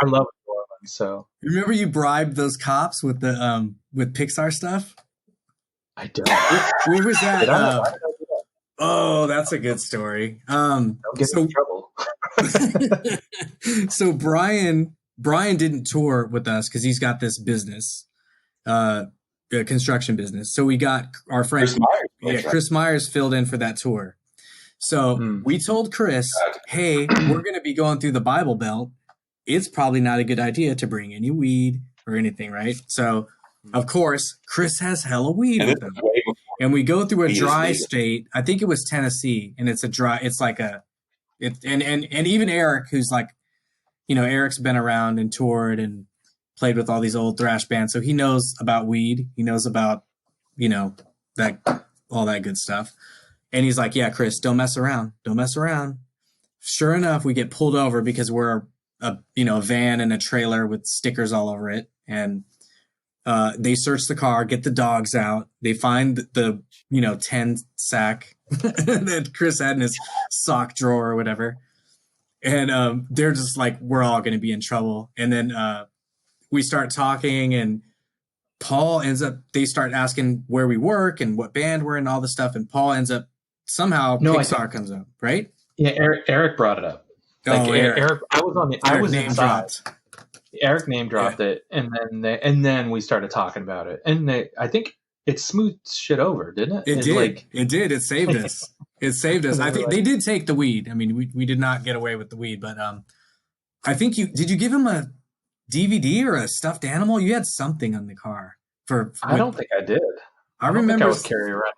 Orleans. So remember you bribed those cops with the with Pixar stuff? I don't. What was that? Oh, that's a good story. Don't get in trouble. So Brian didn't tour with us because he's got this business, a construction business. So we got our friend Chris Myers filled in for that tour. So we told Chris, hey, we're going to be going through the Bible Belt. It's probably not a good idea to bring any weed or anything, right? So, of course, Chris has hella weed with him. And we go through a dry state. I think it was Tennessee, and it's a dry. It's and even Eric, who's Eric's been around and toured and played with all these old thrash bands, so he knows about weed. He knows about that all that good stuff. And he's like, yeah, Chris, don't mess around. Don't mess around. Sure enough, we get pulled over because we're a van and a trailer with stickers all over it. And they search the car, get the dogs out. They find the 10 sack that Chris had in his sock drawer or whatever. And they're just like, we're all going to be in trouble. And then we start talking, and Paul ends up, they start asking where we work and what band we're in, all this stuff. And Paul ends up, somehow Pixar comes up, right? Yeah, Eric brought it up. Like, Eric, I was name inside. dropped. Eric name dropped it, and then we started talking about it. And I think it smoothed shit over, didn't it? It did. It did. It saved us. It saved us. I think they did take the weed. I mean, we did not get away with the weed, but I think did you give him a DVD or a stuffed animal? You had something on the car I don't think I did. I remember I was carrying around.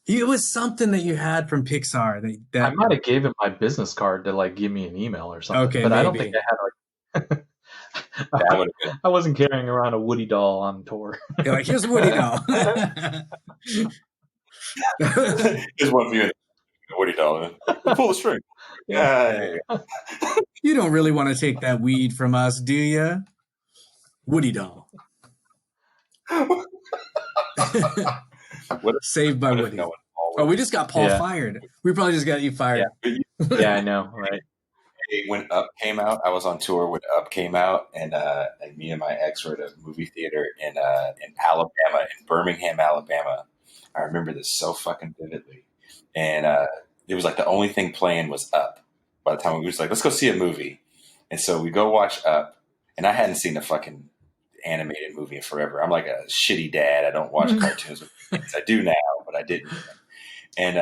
It was something that you had from Pixar. That I might have gave him my business card to like give me an email or something. Okay, but maybe. I don't think I had I wasn't carrying around a Woody doll on tour. You're like, here's a Woody doll. Here's one for you. Woody doll. Pull the string. Yeah. You don't really want to take that weed from us, do you? Woody doll. Saved by Woody. We just got Paul fired. We probably just got you fired. Yeah, I know, right? When Up came out, I was on tour when Up came out, and me and my ex were at a movie theater in Alabama, in Birmingham, Alabama. I remember this so fucking vividly. And it was like the only thing playing was Up. By the time we was like, let's go see a movie. And so we go watch Up, and I hadn't seen a fucking animated movie in forever. I'm like a shitty dad. I don't watch cartoons with kids. I do now, but I didn't. And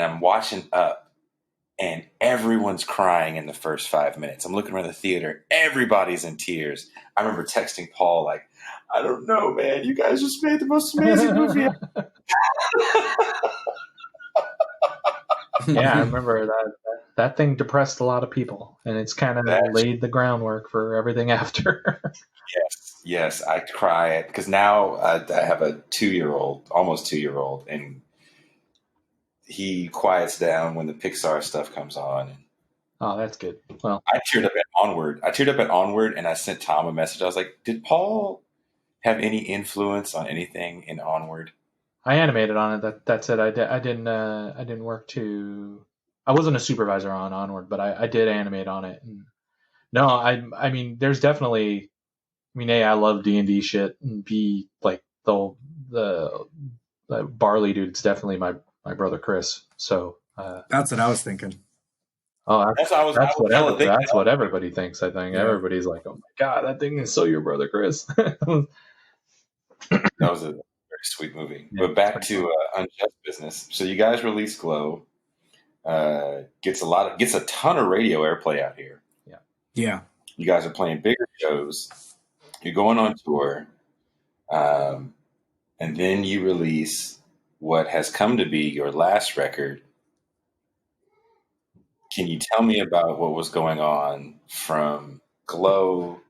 I'm watching Up, and everyone's crying in the first 5 minutes. I'm looking around the theater. Everybody's in tears. I remember texting Paul like, I don't know, man. You guys just made the most amazing movie. Yeah, I remember that thing depressed a lot of people, and it's kind of laid the groundwork for everything after. Yes, I cry because now I have a 2-year-old, almost 2-year-old, and he quiets down when the Pixar stuff comes on. Oh, that's good. Well, I teared up at Onward, and I sent Thom a message. I was like, did Paul have any influence on anything in Onward? I animated on it. That's it. I didn't work too. I wasn't a supervisor on Onward, but I did animate on it. And no, I mean, there's definitely. I mean, A, I love D&D shit, and B, like the Barley dude, it's definitely my brother Chris. So that's what I was thinking. Oh, that's what everybody thinks. I think everybody's like, "Oh my god, that thing is so your brother Chris." That was a very sweet movie. Yeah, but back to Unjust Business. So you guys released Glow. Gets a ton of radio airplay out here. Yeah. You guys are playing bigger shows. You're going on tour, and then you release what has come to be your last record. Can you tell me about what was going on from Glow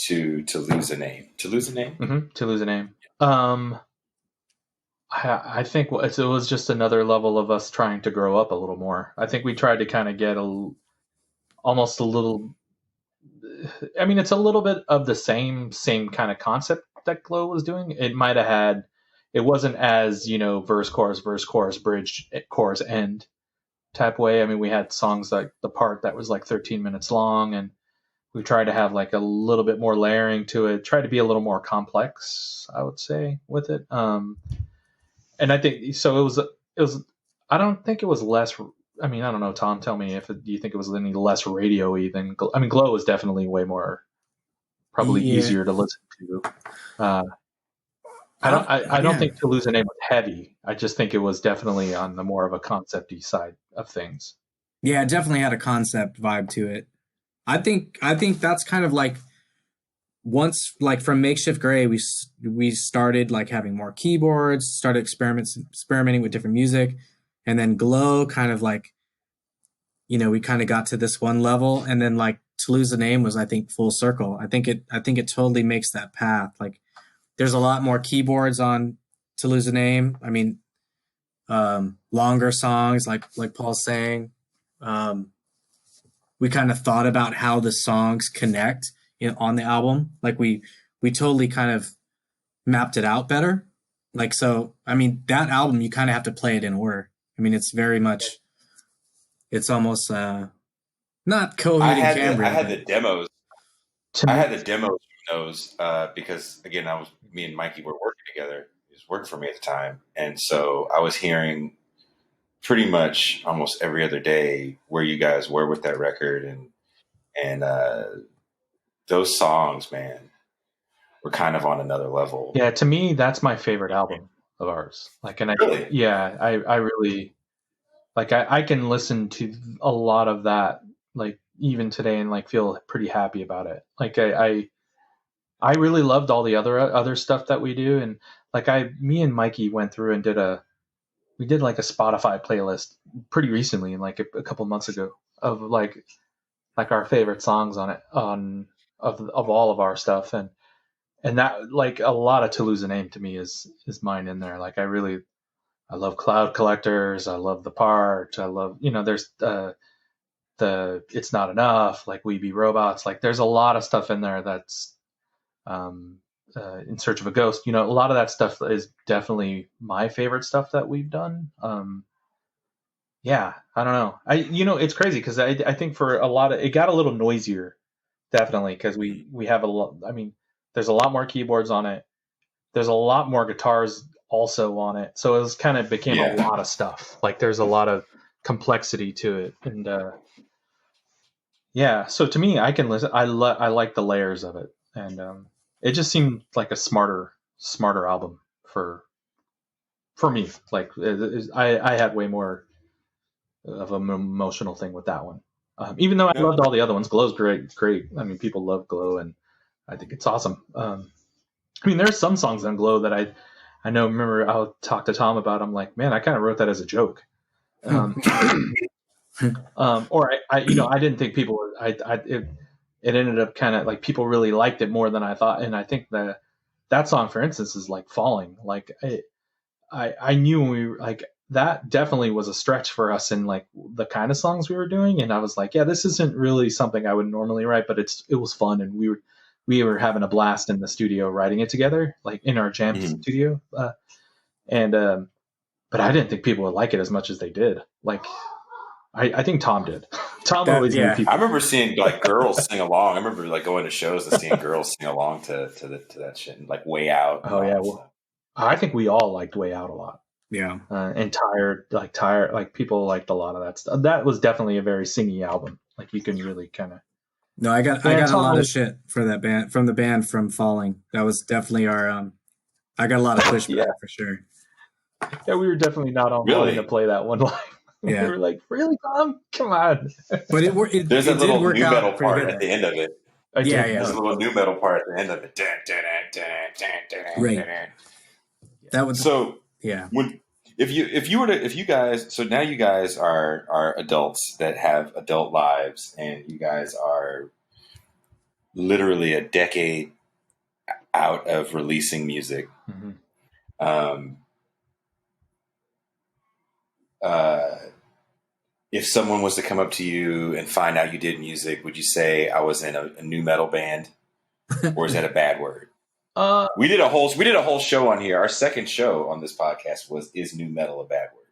to Lose a Name? To Lose a Name? Mm-hmm. To Lose a Name. I think it was just another level of us trying to grow up a little more. I think we tried to kind of get almost a little. I mean, it's a little bit of the same kind of concept that Glow was doing. It might have had. It wasn't as verse, chorus, bridge, chorus, end type way. I mean, we had songs like the part that was like 13 minutes long, and we tried to have like a little bit more layering to it. Tried to be a little more complex, I would say, with it. And I think so. It was. I don't think it was less. I mean, I don't know. Thom, tell me do you think it was any less radio-y than? I mean, Glow was definitely way more, probably easier to listen to. I don't think To Lose a Name was heavy. I just think it was definitely on the more of a concept-y side of things. Yeah, it definitely had a concept vibe to it. I think that's kind of like once, like from Makeshift Gray, we started like having more keyboards, started experimenting with different music, and then Glow kind of like, we kind of got to this one level, and then like To Lose a Name was, I think, full circle. I think it totally makes that path. Like there's a lot more keyboards on To Lose a Name. I mean, longer songs like Paul's saying. We kind of thought about how the songs connect on the album. Like we totally kind of mapped it out better. Like, so, I mean, that album, you kind of have to play it in order. I mean, it's very much, it's almost not Coheed and Cambria. I had the demos. I had the demos from those because, again, me and Mikey were working together. He was working for me at the time. And so I was hearing pretty much almost every other day where you guys were with that record, and those songs, man, were kind of on another level. Yeah, to me, that's my favorite album of ours. Like, and Really? I really like. I can listen to a lot of that, like even today, and like feel pretty happy about it. Like, I really loved all the other stuff that we do, and like me and Mikey went through and we did like a Spotify playlist pretty recently, like a couple months ago, of like our favorite songs on it, of all of our stuff, and that, like, a lot of To Lose a Name to me is mine in there. Like, I love Cloud Collectors, I love The Part, I love, there's the It's Not Enough, like We Be Robots, like there's a lot of stuff in there that's In Search of a Ghost. A lot of that stuff is definitely my favorite stuff that we've done. Yeah, I don't know. It's crazy because I think for a lot of it got a little noisier, definitely, because we have a lot. I mean, there's a lot more keyboards on it. There's a lot more guitars also on it, so it kind of became a lot of stuff. Like, there's a lot of complexity to it, and yeah. So to me, I can listen. I like the layers of it, and it just seemed like a smarter album for me. Like, I had way more of an emotional thing with that one. Even though I loved all the other ones. Glow's great. I mean, people love Glow, and I think it's awesome. I mean, there's some songs on Glow that I know. Remember, I'll talk to Thom about. I'm like, man, I kind of wrote that as a joke. Or I didn't think people were. It ended up kind of like people really liked it more than I thought, and I think that song, for instance, is like Falling. Like, I knew when we were like, that definitely was a stretch for us in like the kind of songs we were doing, and I was like, yeah, this isn't really something I would normally write, but it was fun, and we were having a blast in the studio writing it together, like in our jam studio, but I didn't think people would like it as much as they did. Like, I think Thom did. Thom always made people. I remember seeing like girls sing along. I remember like going to shows and seeing girls sing along to that shit, and like Way Out. Oh yeah, well, I think we all liked Way Out a lot. Yeah, and Tired, like people liked a lot of that stuff. That was definitely a very singy album. Like, you can really kind of. No, I got a lot of shit for that band from the band from Falling. That was definitely our. I got a lot of pushback for sure. Yeah, we were definitely not on wanting to play that one live. Yeah. We were like, really, Thom? Come on. But there's a little new metal part at the end of it. Yeah. There's a little new metal part at the end of it. Right. That was so. Yeah. If you guys, so now you guys are adults that have adult lives, and you guys are literally a decade out of releasing music. Mm-hmm. If someone was to come up to you and find out you did music, would you say I was in a new metal band, or is that a bad word? We did a whole show on here. Our second show on this podcast was "Is new metal a bad word?"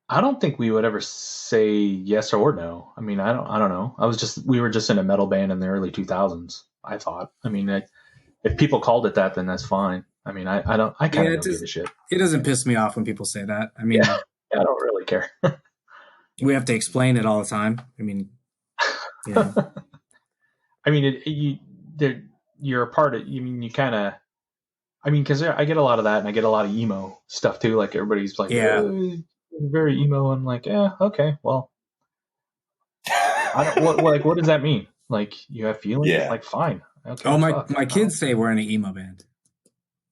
I don't think we would ever say yes or no. I mean, I don't know. We were just in a metal band in the early 2000s. I thought. I mean, if people called it that, then that's fine. I mean, I kind of don't give a shit. It doesn't piss me off when people say that. I mean, I don't really care. We have to explain it all the time. I mean, yeah. I mean, you're a part of. You mean you kind of. I mean, because I get a lot of that, and I get a lot of emo stuff too. Like, everybody's like, very emo. I'm like, yeah, okay, well, I don't. What does that mean? Like, you have feelings? Yeah. Like, fine. Okay, oh, my kids say we're in an emo band.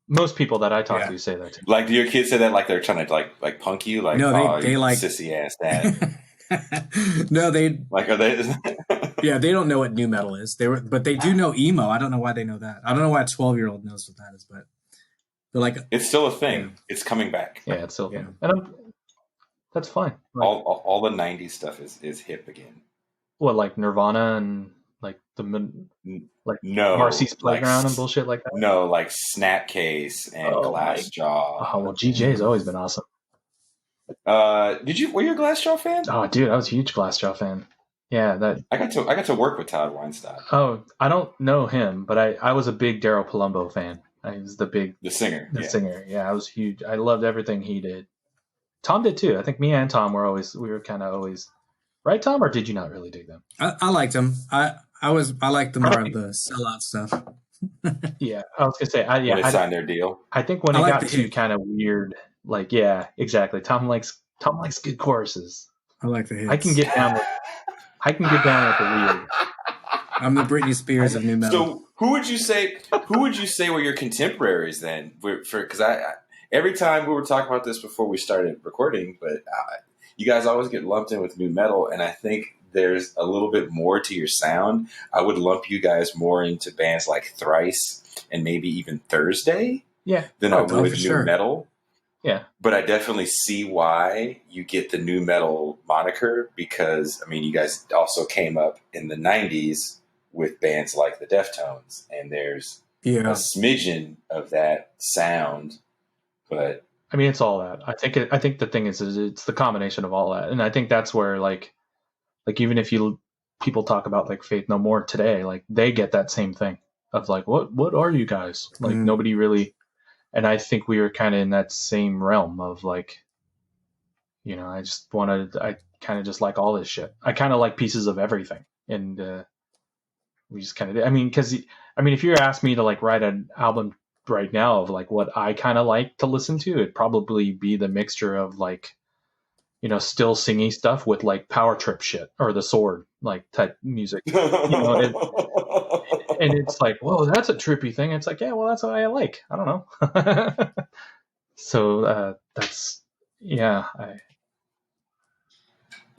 Most people that I talk to say that too. Like, do your kids say that like they're trying to like punk you? Like, no, they like sissy ass dad. No, they like, are they? Yeah, they don't know what new metal is. But they do know emo. I don't know why they know that. I don't know why a 12-year-old knows what that is, but But like, It's still a thing. Yeah. It's coming back. Yeah, it's still Yeah. and that's fine. Like, All the '90s stuff is hip again. what, like Nirvana and like like No, Marcy's like Playground and bullshit like that. No, like Snapcase and Oh, Glass Jaw. Oh well, GJ's always been awesome. Were you a Glass Jaw fan? Oh, dude, I was a huge Glassjaw fan. Yeah, that. I got to work with Todd Weinstein, Oh, I don't know him, but I was a big Daryl Palumbo fan. I was the singer. singer. Yeah, I was huge. I loved everything he did. Tom did too. I think me and Tom we were kind of always right, Tom, or did you not really dig them? I liked him. I liked the more of the sellout stuff. Yeah, I was gonna say, When they signed their deal. I think when I it like got the too hit. kind of weird, like yeah, exactly. Tom likes good choruses. I like the hits. I can get down with the weird. I'm the Britney Spears of new metal. So who would you say were your contemporaries then? Because every time we were talking about this before we started recording, but you guys always get lumped in with new metal, and I think there's a little bit more to your sound. I would lump you guys more into bands like Thrice and maybe even Thursday than I would new metal. Yeah. But I definitely see why you get the new metal moniker because, I mean, you guys also came up in the 90s with bands like the Deftones, and there's a smidgen of that sound, but I mean, it's all that. I think the thing is it's the combination of all that, and I think that's where like even if people talk about like Faith No More today, like they get that same thing of like what are you guys like? Nobody really, and I think we were kind of in that same realm of like, you know, I kind of just like all this shit. I kind of like pieces of everything, and we just kind of. I mean, if you asked me to like write an album right now of like what I kind of like to listen to, it'd probably be the mixture of like, you know, still singing stuff with like power trip shit or the Sword like type music, you know, and it's like, whoa, that's a trippy thing. It's like, yeah, well, that's what I like. I don't know. So that's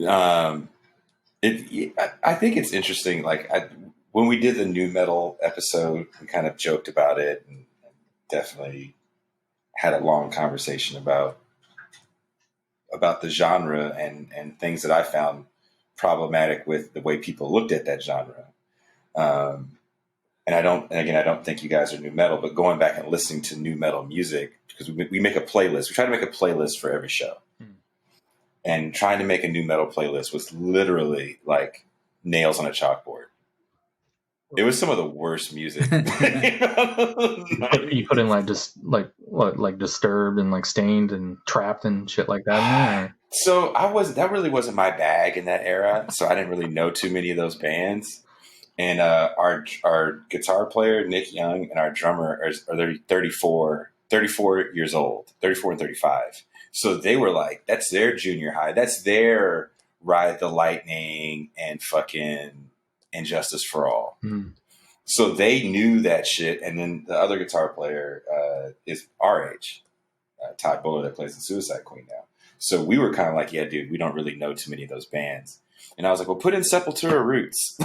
I think it's interesting. Like when we did the new metal episode, we kind of joked about it and definitely had a long conversation about the genre and things that I found problematic with the way people looked at that genre. And I don't think you guys are new metal, but going back and listening to new metal music, because we make a playlist. We try to make a playlist for every show. And trying to make a new metal playlist was literally like nails on a chalkboard. It was some of the worst music. You put in like just like what, like Disturbed and like Stained and Trapped and shit like that in there? So that really wasn't my bag in that era. So I didn't really know too many of those bands. And our guitar player Nick Young and our drummer are 34 years old, 34 and 35. So they were like, that's their junior high. That's their Ride the Lightning and fucking Injustice for All. So they knew that shit. And then the other guitar player is our age, Todd Buller, that plays in Suicide Queen now. So we were kind of like, yeah, dude, we don't really know too many of those bands. And I was like, well, put in Sepultura Roots.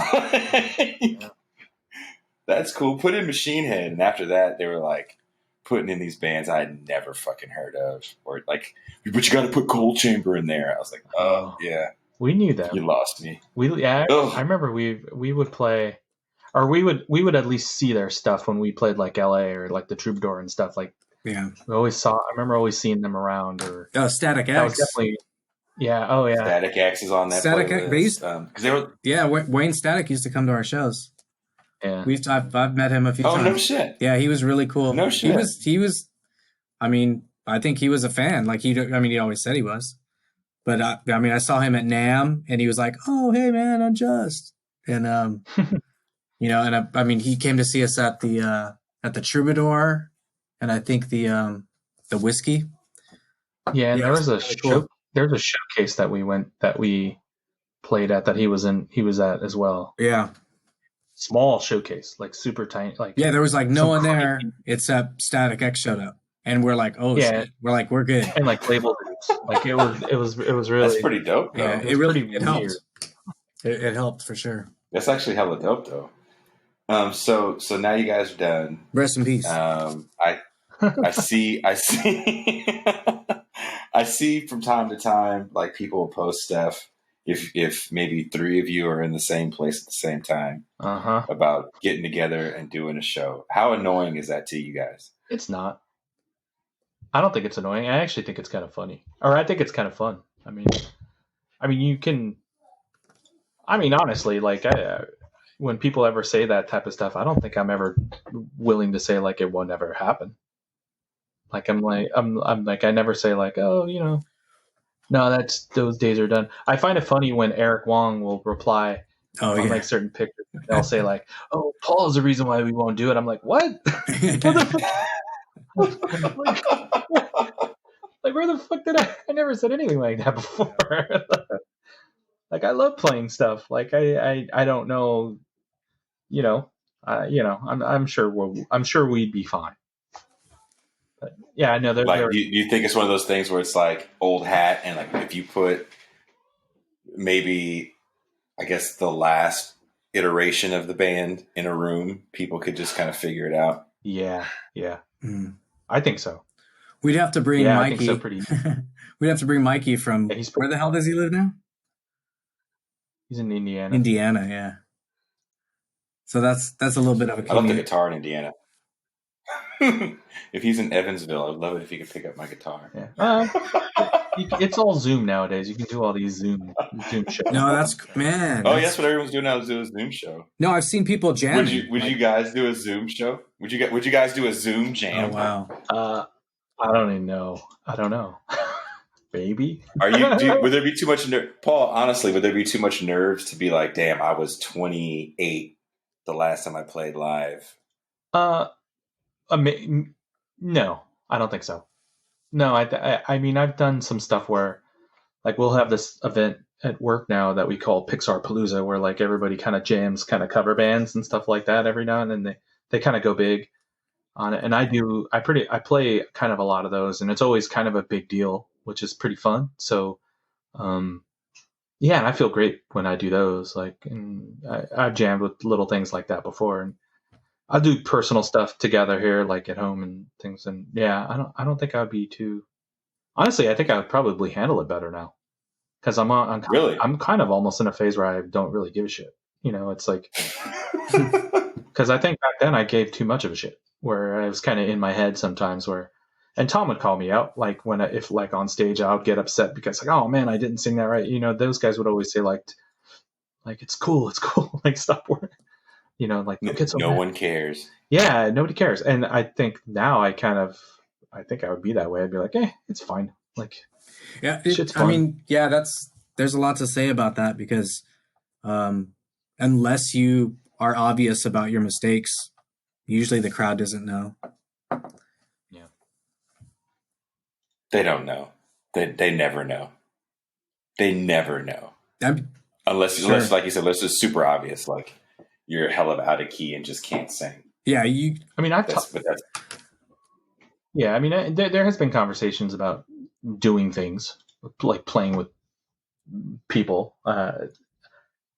That's cool. Put in Machine Head. And after that, they were like putting in these bands I had never fucking heard of. Or like, but you got to put Cold Chamber in there. I was like, oh, yeah. We knew that. You lost me. I remember we would play, or we would at least see their stuff when we played like LA or like the Troubadour and stuff. Like, yeah, I remember always seeing them around. Or Static X. That was definitely, yeah. Oh yeah. Static X is on that Static playlist. X. Wayne Static used to come to our shows. Yeah, I've met him a few times. Oh no shit! Yeah, he was really cool. No shit. He was. I mean, I think he was a fan. Like he always said he was. But I saw him at NAMM, and he was like, "Oh, hey man, Unjust," and you know, and he came to see us at the Troubadour, and I think the Whiskey. Yeah, and there was a showcase that we played at that he was at as well. Yeah, small showcase, like super tiny. Like there was like no one there except Static X showed up, and we're like, oh yeah, shit. We're like, we're good, and like labeled it. Like it was really. That's pretty dope. Though. Yeah, it helped. It helped for sure. That's actually hella dope though. So now you guys are done. Rest in peace. I see, I see from time to time, like people will post stuff. If maybe 3 of you are in the same place at the same time Uh-huh. about getting together and doing a show. How annoying is that to you guys? It's not. I don't think it's annoying. I actually think it's kind of funny. Or I think it's kind of fun. I mean, you can. I mean, honestly, like when people ever say that type of stuff, I don't think I'm ever willing to say like it won't ever happen. Like I'm like I never say like, oh, no, that's those days are done. I find it funny when Eric Wong will reply Oh on yeah. like certain pictures. They'll say like, "Oh, Paul is the reason why we won't do it." I'm like, "What? What the fuck?" like, where the fuck did I never said anything like that before. Like, I love playing stuff. Like, I don't know, I'm sure we'd be fine. But yeah, I know Like, do you think it's one of those things where it's like old hat, and like if you put maybe, I guess, the last iteration of the band in a room, people could just kind of figure it out? Yeah. I think so. We'd have to bring Yeah, Mikey. I think so pretty. We'd have to bring Mikey from Yeah, where the hell does he live now? He's in Indiana. Indiana, yeah. So that's a little bit of a I love the commute. guitar in Indiana. If he's in Evansville, I'd love it if he could pick up my guitar. Yeah. It's all Zoom nowadays. You can do all these Zoom shows. No, that's man. Oh, that's what everyone's doing now, is do a Zoom show. No, I've seen people jamming. Would you guys do a Zoom show? Would you guys do a Zoom jam? Oh wow. I don't even know. I don't know. Baby. Would there be too much Paul, honestly, would there be too much nerves to be like, damn, I was 28 the last time I played live? No, I don't think so. No, I mean, I've done some stuff where, like, we'll have this event at work now that we call Pixar Palooza, where like everybody kind of jams kind of cover bands and stuff like that every now and then. They kind of go big on it, and I play kind of a lot of those, and it's always kind of a big deal, which is pretty fun. So, yeah, and I feel great when I do those. Like, and I've jammed with little things like that before, and I'll do personal stuff together here, like at home and things. And yeah, I don't think I'd be too. Honestly, I think I would probably handle it better now, because I'm kind of almost in a phase where I don't really give a shit. It's like, because I think back then I gave too much of a shit, where I was kind of in my head sometimes. And Thom would call me out, like if like on stage I would get upset because like, oh man, I didn't sing that right. Those guys would always say like it's cool, like stop worrying. Like no one cares. Yeah, nobody cares. And I think now I think I would be that way. I'd be like, it's fine. Like, yeah, shit's fun. I mean, yeah, there's a lot to say about that, because unless you are obvious about your mistakes, usually the crowd doesn't know. Yeah. They don't know. They never know. They never know. Unless, like you said, unless it's super obvious, like you're hella out of key and just can't sing. Yeah, yeah, I mean, there has been conversations about doing things like playing with people.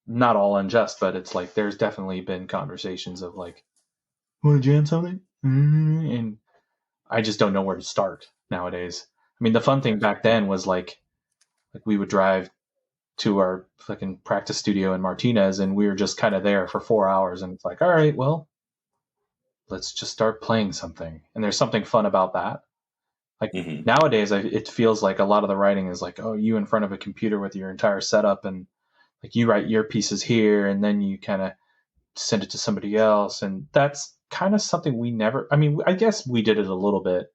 Not all unjust, but it's like there's definitely been conversations of like, want to jam something? And I just don't know where to start nowadays. I mean, the fun thing back then was like we would drive to our fucking practice studio in Martinez, and we were just kind of there for 4 hours, and it's like, all right, well, let's just start playing something. And there's something fun about that. Like nowadays, it feels like a lot of the writing is like, oh, you in front of a computer with your entire setup, and like you write your pieces here, and then you kind of send it to somebody else. And that's kind of something we never, I mean, I guess we did it a little bit,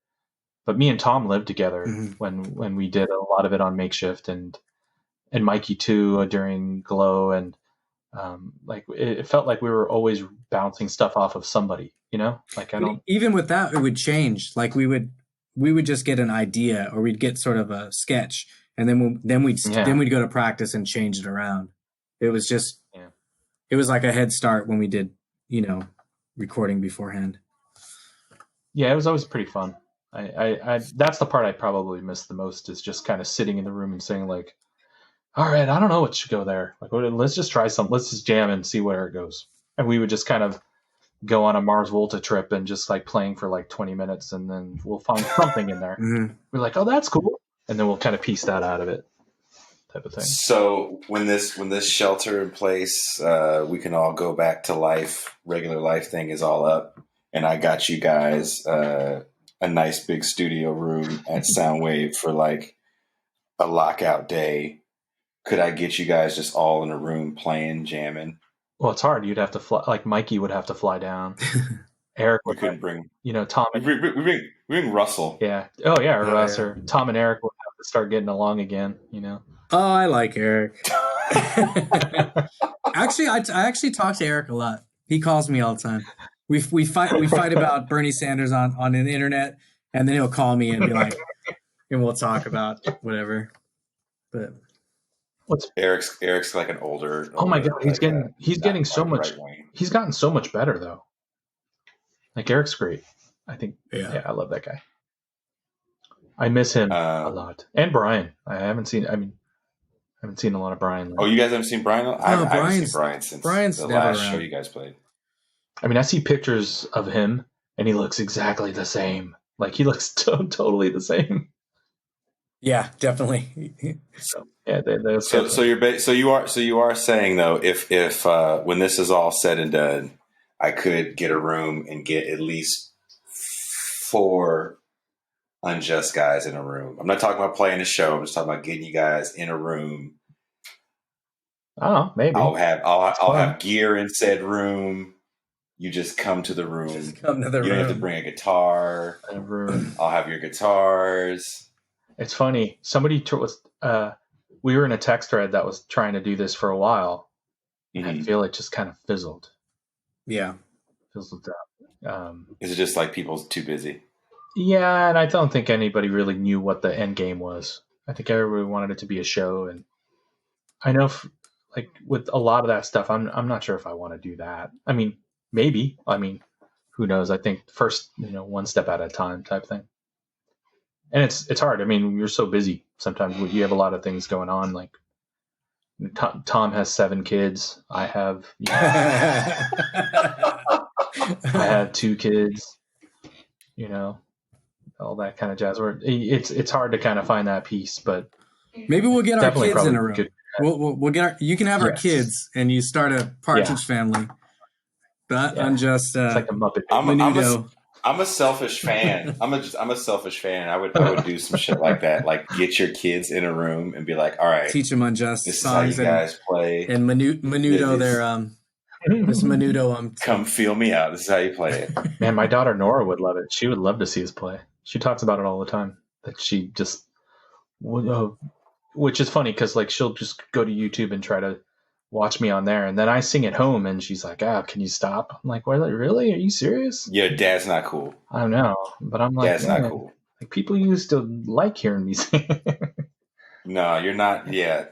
but me and Thom lived together when we did a lot of it on Makeshift, and Mikey too during Glow, and like it felt like we were always bouncing stuff off of somebody, like even with that, it would change. Like we would just get an idea, or we'd get sort of a sketch, and then we'd go to practice and change it around. It was just it was like a head start when we did recording beforehand. Yeah, it was always pretty fun. I that's the part I probably miss the most, is just kind of sitting in the room and saying like, all right, I don't know what should go there. Like, let's just try something. Let's just jam and see where it goes. And we would just kind of go on a Mars Volta trip and just like playing for like 20 minutes, and then we'll find something in there. Mhm. We're like, oh, that's cool, and then we'll kind of piece that out of it, type of thing. So when this shelter in place, we can all go back to life, regular life thing is all up, and I got you guys a nice big studio room at Soundwave for like a lockout day. Could I get you guys just all in a room playing, jamming? Well, it's hard. You'd have to fly. Like Mikey would have to fly down. Eric We would couldn't bring. Tom. We bring Russle. Yeah. Oh yeah, or Oh, us, yeah. or Tom and Eric would have to start getting along again. Oh, I like Eric. Actually, I actually talk to Eric a lot. He calls me all the time. We fight about Bernie Sanders on the internet, and then he'll call me and be like, and we'll talk about whatever. But Eric's like an older. Oh my God, he's getting so much. right-wing. He's gotten so much better though. Like Eric's great. I think. Yeah. Yeah, I love that guy. I miss him a lot, and Brian. I haven't seen a lot of Brian. Oh, you guys haven't seen Brian? I haven't seen Brian's Brian since the never last around. show you guys played. I mean, I see pictures of him, and he looks exactly the same. Like he looks totally the same. Yeah, definitely. So yeah, So you are saying though, if when this is all said and done, I could get a room and get at least 4 Unjust guys in a room. I'm not talking about playing a show. I'm just talking about getting you guys in a room. I don't know, maybe I'll have gear in said room. You just come to the room. Just come to the you don't have to bring a guitar. I'll have your guitars. It's funny. Somebody we were in a text thread that was trying to do this for a while. Mm-hmm. I feel it just kind of fizzled. Yeah. Fizzled out. Is it just like people's too busy? Yeah, and I don't think anybody really knew what the end game was. I think everybody wanted it to be a show, and I know, like with a lot of that stuff, I'm not sure if I want to do that. I mean, maybe. I mean, who knows? I think first, one step at a time type thing. And it's hard. I mean, you're so busy. Sometimes you have a lot of things going on. Like Tom has 7 kids. I have I have 2 kids. All that kind of jazz. Where it's hard to kind of find that piece, but maybe we'll get our kids in a room. Could, we'll get you can have our kids, and you start a partridge family. But Unjust. It's like a Muppet. I'm a selfish fan. I'm a selfish fan. I would do some shit like that. Like get your kids in a room and be like, all right, teach them Unjust this songs is how you guys play. And Menudo their this Menudo come feel me out. This is how you play it. Man, my daughter Nora would love it. She would love to see us play. She talks about it all the time. That she just, which is funny because like she'll just go to YouTube and try to watch me on there, and then I sing at home, and she's like, can you stop? I'm like, well, really? Are you serious? Yeah, Dad's not cool. I don't know, but I'm like, Dad's not cool. Like people used to like hearing me sing. No, you're not. Yeah,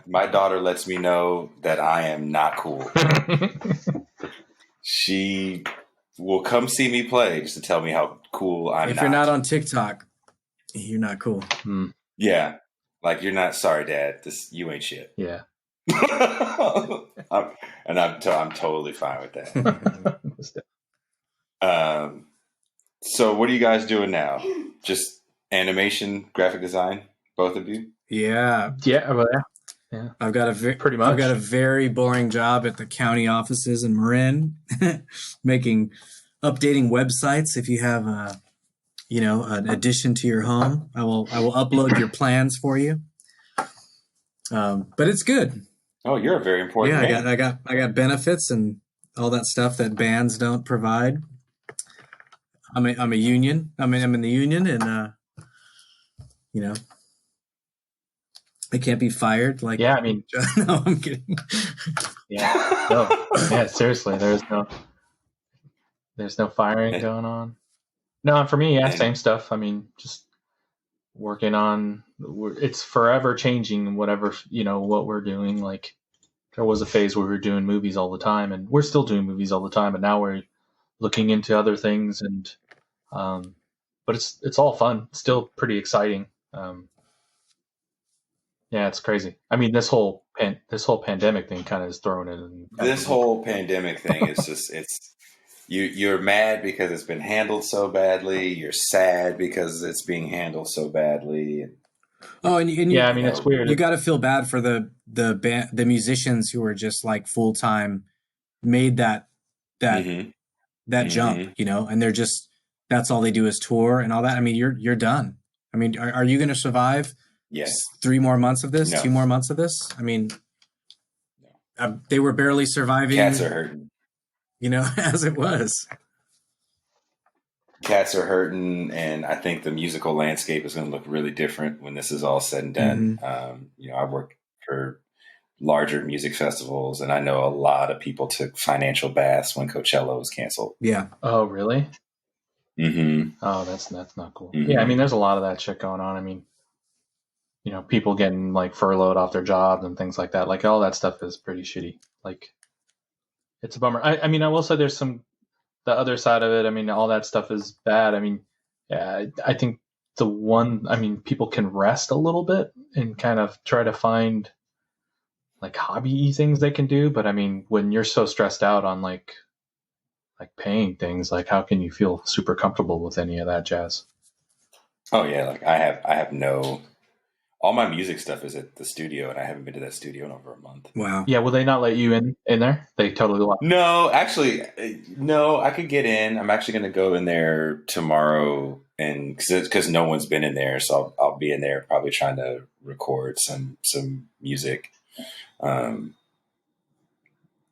my daughter lets me know that I am not cool. She will come see me play just to tell me how cool I'm not. If you're not on TikTok, you're not cool. Yeah. Like you're not. Sorry, Dad. You ain't shit. Yeah. I'm totally fine with that. So what are you guys doing now? Just animation, graphic design, both of you? Yeah. Yeah. I've got pretty much. I've got a very boring job at the county offices in Marin, updating websites. If you have an addition to your home, I will upload your plans for you. But it's good. Oh, you're a very important man. I got benefits and all that stuff that bands don't provide. I'm a union. I'm in the union, and I can't be fired. Like, yeah, I mean, no, I'm kidding. Yeah, no, yeah, seriously, there's no firing going on. No, for me, same stuff. I mean, just working on. It's forever changing. Whatever what we're doing. Like, there was a phase where we were doing movies all the time, and we're still doing movies all the time. But now we're looking into other things, and but it's all fun. It's still pretty exciting. Yeah, it's crazy. I mean, this whole pandemic thing kind of is thrown in. This whole pandemic thing is just You're mad because it's been handled so badly. You're sad because it's being handled so badly. Oh, and Yeah, I mean, it's weird. you got to feel bad for the musicians who are just like full time made that Mm-hmm. jump, you know, and they're just that's all they do is tour and all that. I mean, you're done. I mean, are you going to survive? Yes. 3 more months of this? No. 2 more months of this? I mean, they were barely surviving. Cats are hurting. You know, as it was. Cats are hurting, and I think the musical landscape is going to look really different when this is all said and done. Mm-hmm. I work for larger music festivals, and I know a lot of people took financial baths when Coachella was canceled. Yeah. Oh, really? Mm-hmm. Oh, that's not cool. Mm-hmm. Yeah, I mean, there's a lot of that shit going on. I mean, people getting like furloughed off their jobs and things like that. Like all that stuff is pretty shitty. Like, it's a bummer. I mean, I will say there's the other side of it. I mean, all that stuff is bad. I mean, yeah, I think people can rest a little bit and kind of try to find like hobby things they can do. But I mean, when you're so stressed out on like paying things, like how can you feel super comfortable with any of that jazz? Oh yeah, like I have all my music stuff is at the studio, and I haven't been to that studio in over a month. Wow. Yeah, will they not let you in there? They totally lock. No, actually, no. I could get in. I'm actually going to go in there tomorrow, and because no one's been in there, so I'll be in there probably trying to record some music.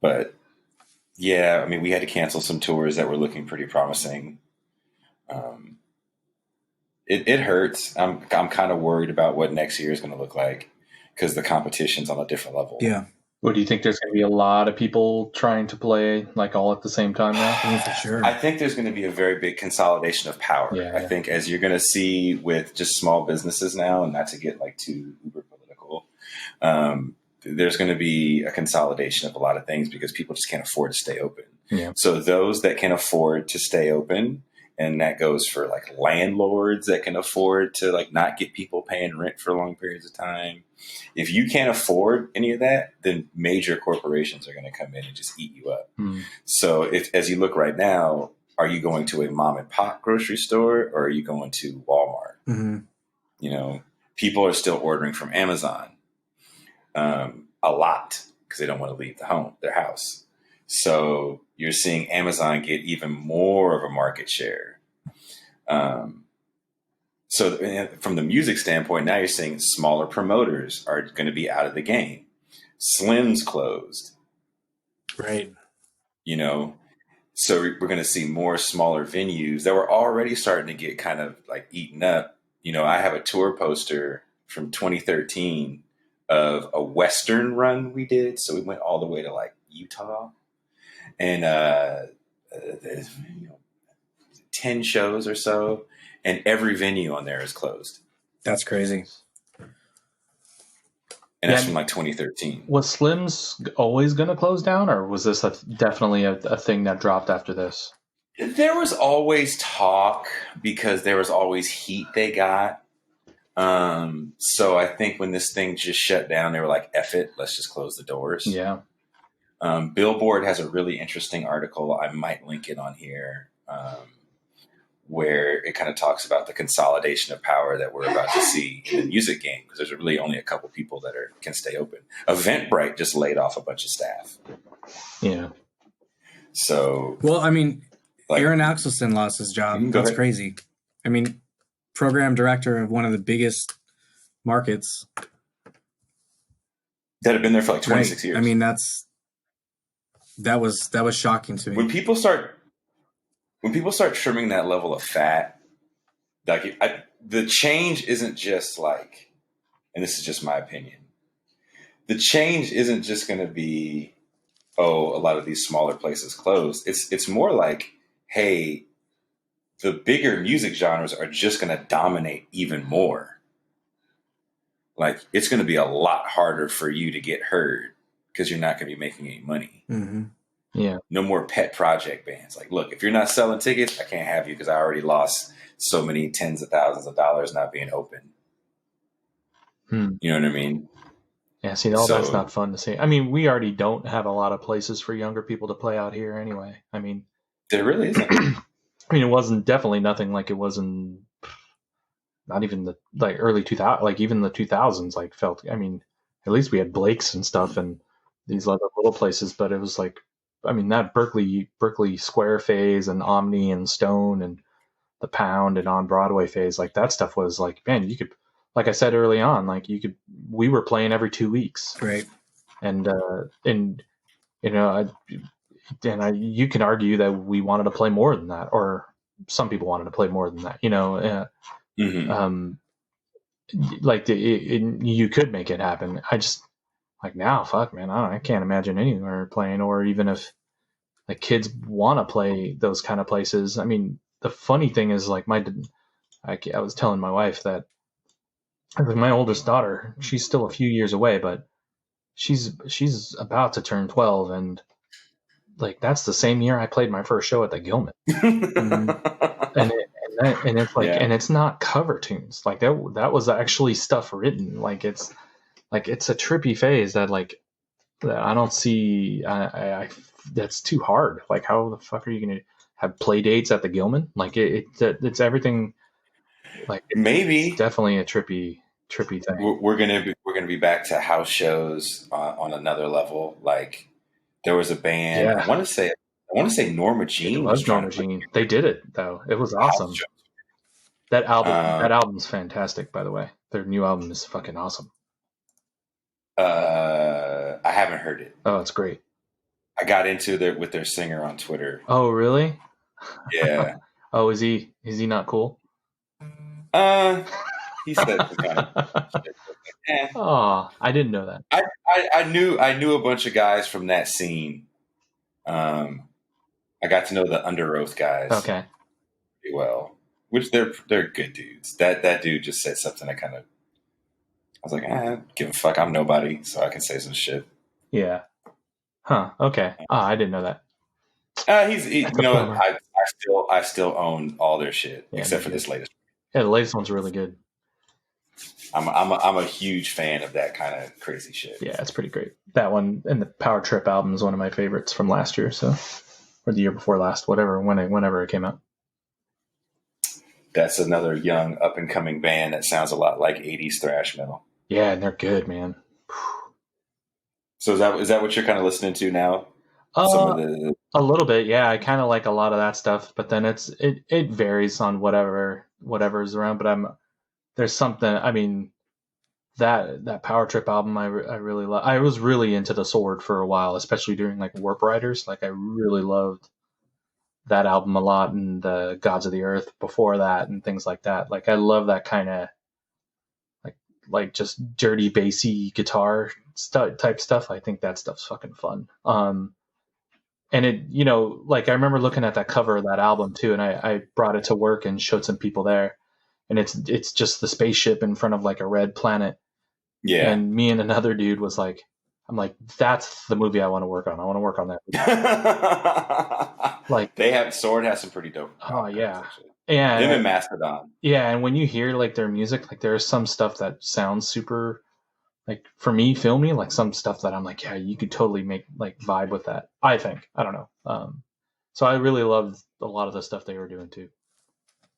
But yeah, I mean, we had to cancel some tours that were looking pretty promising. It hurts. I'm kind of worried about what next year is going to look like because the competition's on a different level. Yeah. What do you think? There's going to be a lot of people trying to play like all at the same time now? Yeah, for sure. I think there's going to be a very big consolidation of power. Yeah. I think as you're going to see with just small businesses now, and not to get like too uber political, there's going to be a consolidation of a lot of things because people just can't afford to stay open. Yeah. So those that can afford to stay open, and that goes for like landlords that can afford to like not get people paying rent for long periods of time. If you can't afford any of that, then major corporations are going to come in and just eat you up. So as you look right now, are you going to a mom and pop grocery store or are you going to Walmart? Mm-hmm. People are still ordering from Amazon a lot because they don't want to leave their house. So you're seeing Amazon get even more of a market share. So from the music standpoint, now you're seeing smaller promoters are going to be out of the game. Slim's closed. Right. So we're going to see more smaller venues that were already starting to get kind of like eaten up. I have a tour poster from 2013 of a Western run we did. So we went all the way to like Utah. And 10 shows or so, and every venue on there is closed. That's crazy. And that's from like 2013. Was Slim's always going to close down, or was this definitely a thing that dropped after this? There was always talk because there was always heat they got. So I think when this thing just shut down, they were like, F it, let's just close the doors. Yeah. Billboard has a really interesting article. I might link it on here, where it kind of talks about the consolidation of power that we're about to see in the music game, because there's really only a couple people that can stay open. Eventbrite just laid off a bunch of staff. Yeah. So, well, I mean, Aaron Axelson lost his job. That's crazy. I mean, program director of one of the biggest markets that have been there for like 26 years. I mean, that was shocking to me. When people start trimming that level of fat, like the change isn't just like, and this is just my opinion, the change isn't just going to be, a lot of these smaller places closed. It's more like, hey, the bigger music genres are just going to dominate even more. Like, it's going to be a lot harder for you to get heard because you're not going to be making any money. Mm-hmm. Yeah. No more pet project bands. Like, look, if you're not selling tickets, I can't have you because I already lost so many tens of thousands of dollars not being open. You know what I mean? Yeah, see, that's not fun to see. I mean, we already don't have a lot of places for younger people to play out here anyway. I mean, There really isn't. I mean, it wasn't definitely nothing like it was in not even the like early 2000, like even the 2000s. Like felt. I mean, at least we had Blake's and stuff and these other little places, but it was like, I mean, that Berkeley Square phase and Omni and Stone and the Pound and on Broadway phase, like that stuff was like, man, you could, like I said early on, like we were playing every 2 weeks, Right. and you know, you can argue that we wanted to play more than that, or some people wanted to play more than that, you know. Mm-hmm. Like you could make it happen. I just like now, fuck, man, I can't imagine anywhere playing, or even if like kids want to play those kind of places. I mean, the funny thing is, like I was telling my wife that like my oldest daughter, she's still a few years away, but she's about to turn 12, and like that's the same year I played my first show at the Gilman. And it's like, and it's not cover tunes. Like that was actually stuff written. Like it's a trippy phase that like that I don't see. I that's too hard. Like how the fuck are you going to have play dates at the Gilman? Like it's everything. Like Maybe definitely a trippy thing. we're gonna be back to house shows on another level. Like there was a band. Yeah. I want to say Norma Jean. It was Norma Jean. They did it though. It was awesome. That album's fantastic, by the way. Their new album is fucking awesome. I haven't heard it. Oh, it's great. I got into it with their singer on Twitter. Oh, really? Yeah. Oh, is he not cool? He said kind of. Oh, I didn't know that. I knew a bunch of guys from that scene. I got to know the Under Oath guys. Okay. Pretty well, which they're good dudes. That dude just said something that kind of. I was like, give a fuck. I'm nobody, so I can say some shit. Yeah. Huh. Okay. I didn't know that. I still own all their shit except for this latest. Yeah, the latest one's really good. I'm a huge fan of that kind of crazy shit. Yeah, it's pretty great. That one and the Power Trip album is one of my favorites from last year, or the year before last, whenever it came out. That's another young up and coming band that sounds a lot like 80s thrash metal. Yeah, and they're good, man. So is that what you're kind of listening to now? A little bit, yeah. I kind of like a lot of that stuff, but then it varies on whatever's around. But there's something. I mean, that Power Trip album, I really love. I was really into the Sword for a while, especially during like Warp Riders. Like I really loved that album a lot, and the Gods of the Earth before that, and things like that. Like I love that kind of like just dirty bassy guitar type stuff. I think that stuff's fucking fun. And it, like I remember looking at that cover of that album too, and I brought it to work and showed some people there, and it's just the spaceship in front of like a red planet. Yeah. And me and another dude was like, I'm like, that's the movie I want to work on. I want to work on that. Like Sword has some pretty dope. Oh yeah. Actually. And him and Mastodon. Yeah, and when you hear like their music, like there's some stuff that sounds super, like for me, filmy. Like some stuff that I'm like, yeah, you could totally make like vibe with that. I think I don't know. So I really loved a lot of the stuff they were doing too.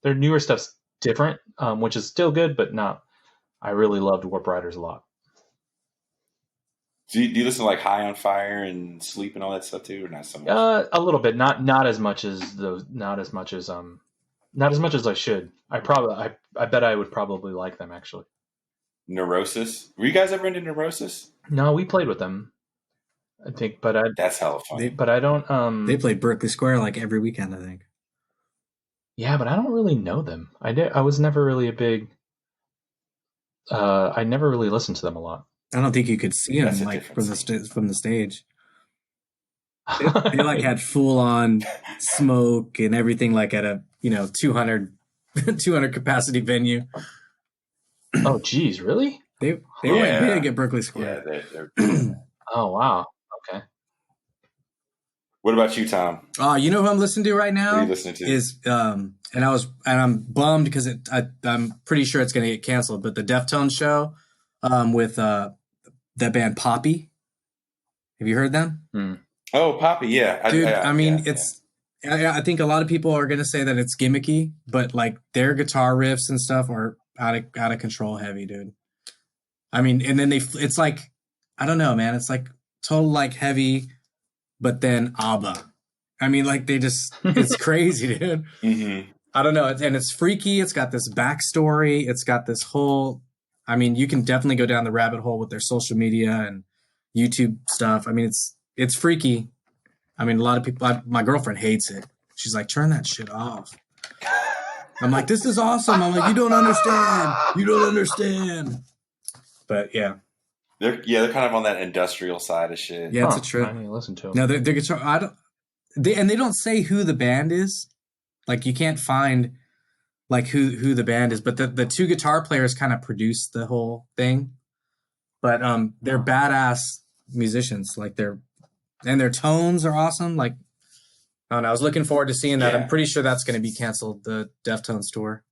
Their newer stuff's different, which is still good, but not. I really loved Warp Riders a lot. Do you listen to like High on Fire and Sleep and all that stuff too, or not so much? A little bit, not as much as I should. I bet I would probably like them actually. Neurosis. Were you guys ever into Neurosis? No, we played with them, I think, but that's hella fun. But I don't. They played Berkeley Square like every weekend, I think. Yeah, but I don't really know them. I was never really a big. I never really listened to them a lot. I don't think you could see them like from the stage. They like had full on smoke and everything, like at a 200 capacity venue. Oh, geez, really? They went big at Berkeley Square. Yeah, they're Oh, wow. Okay. What about you, Tom? You know who I'm listening to right now? What are you listening to? Is and I'm bummed because I'm pretty sure it's going to get canceled. But the Deftones show with that band Poppy. Have you heard them? Mm. Oh, Poppy, yeah. Dude, I mean, it's I think a lot of people are gonna say that it's gimmicky, but like their guitar riffs and stuff are out of control heavy, dude. I mean, and then it's like, I don't know, man. It's like total like heavy, but then ABBA. I mean, like it's crazy, dude. Mm-hmm. I don't know. And it's freaky. It's got this backstory. It's got this whole, I mean, you can definitely go down the rabbit hole with their social media and YouTube stuff. I mean, it's freaky. I mean, a lot of people, my girlfriend hates it. She's like, turn that shit off. I'm like, this is awesome. I'm like, you don't understand. You don't understand. But yeah. They're kind of on that industrial side of shit. Yeah, it's a trip. I need to listen to them. No, their guitar, they don't say who the band is. Like, you can't find like who the band is, but the two guitar players kind of produce the whole thing. But they're badass musicians. Like their tones are awesome. Like, I don't know. I was looking forward to seeing that. Yeah. I'm pretty sure that's going to be canceled. The Deftones tour.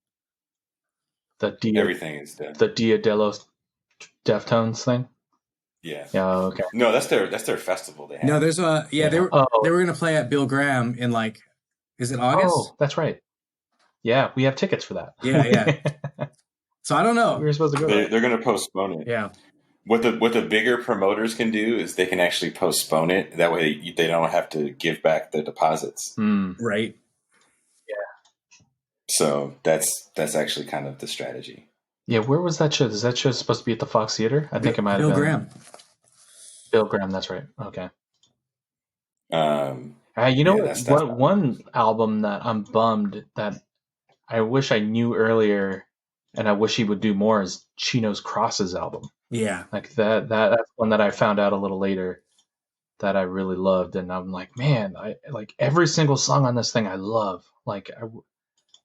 Everything is done. The Dia de los Deftones thing. Yeah. Yeah. Okay. No, that's their festival. They have. No, there's a they were going to play at Bill Graham in like, is it August? Oh, that's right. Yeah, we have tickets for that. Yeah. So I don't know. We were supposed to go. They're going to postpone it. Yeah. What the bigger promoters can do is they can actually postpone it. That way they don't have to give back the deposits. Right. Yeah. So that's actually kind of the strategy. Yeah, where was that show? Is that show supposed to be at the Fox Theater? I think it might have been. Bill Graham. Bill Graham, that's right. Okay. You know what? One album that I'm bummed that I wish I knew earlier, and I wish he would do more, is Chino's Crosses album. Yeah. Like that's one that I found out a little later that I really loved, and I'm like, man, I like every single song on this thing I love. Like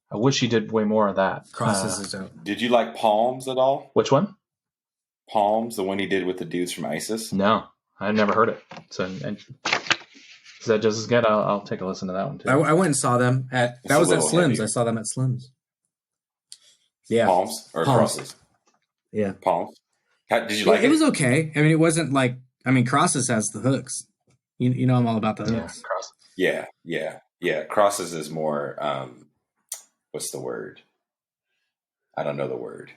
I wish he did way more of that. Crosses is dope. Did you like Palms at all? Which one? Palms, the one he did with the dudes from ISIS? No, I never heard it. So, and is that just as good? I'll take a listen to that one too. I went and saw them at Slim's. Heavier. I saw them at Slim's. Yeah. Palms or Palms. Crosses? Yeah. Palms. Did you like it? It was okay. I mean, it wasn't like, I mean, Crosses has the hooks. You know, I'm all about the hooks. Yeah. Crosses is more, what's the word? I don't know the word.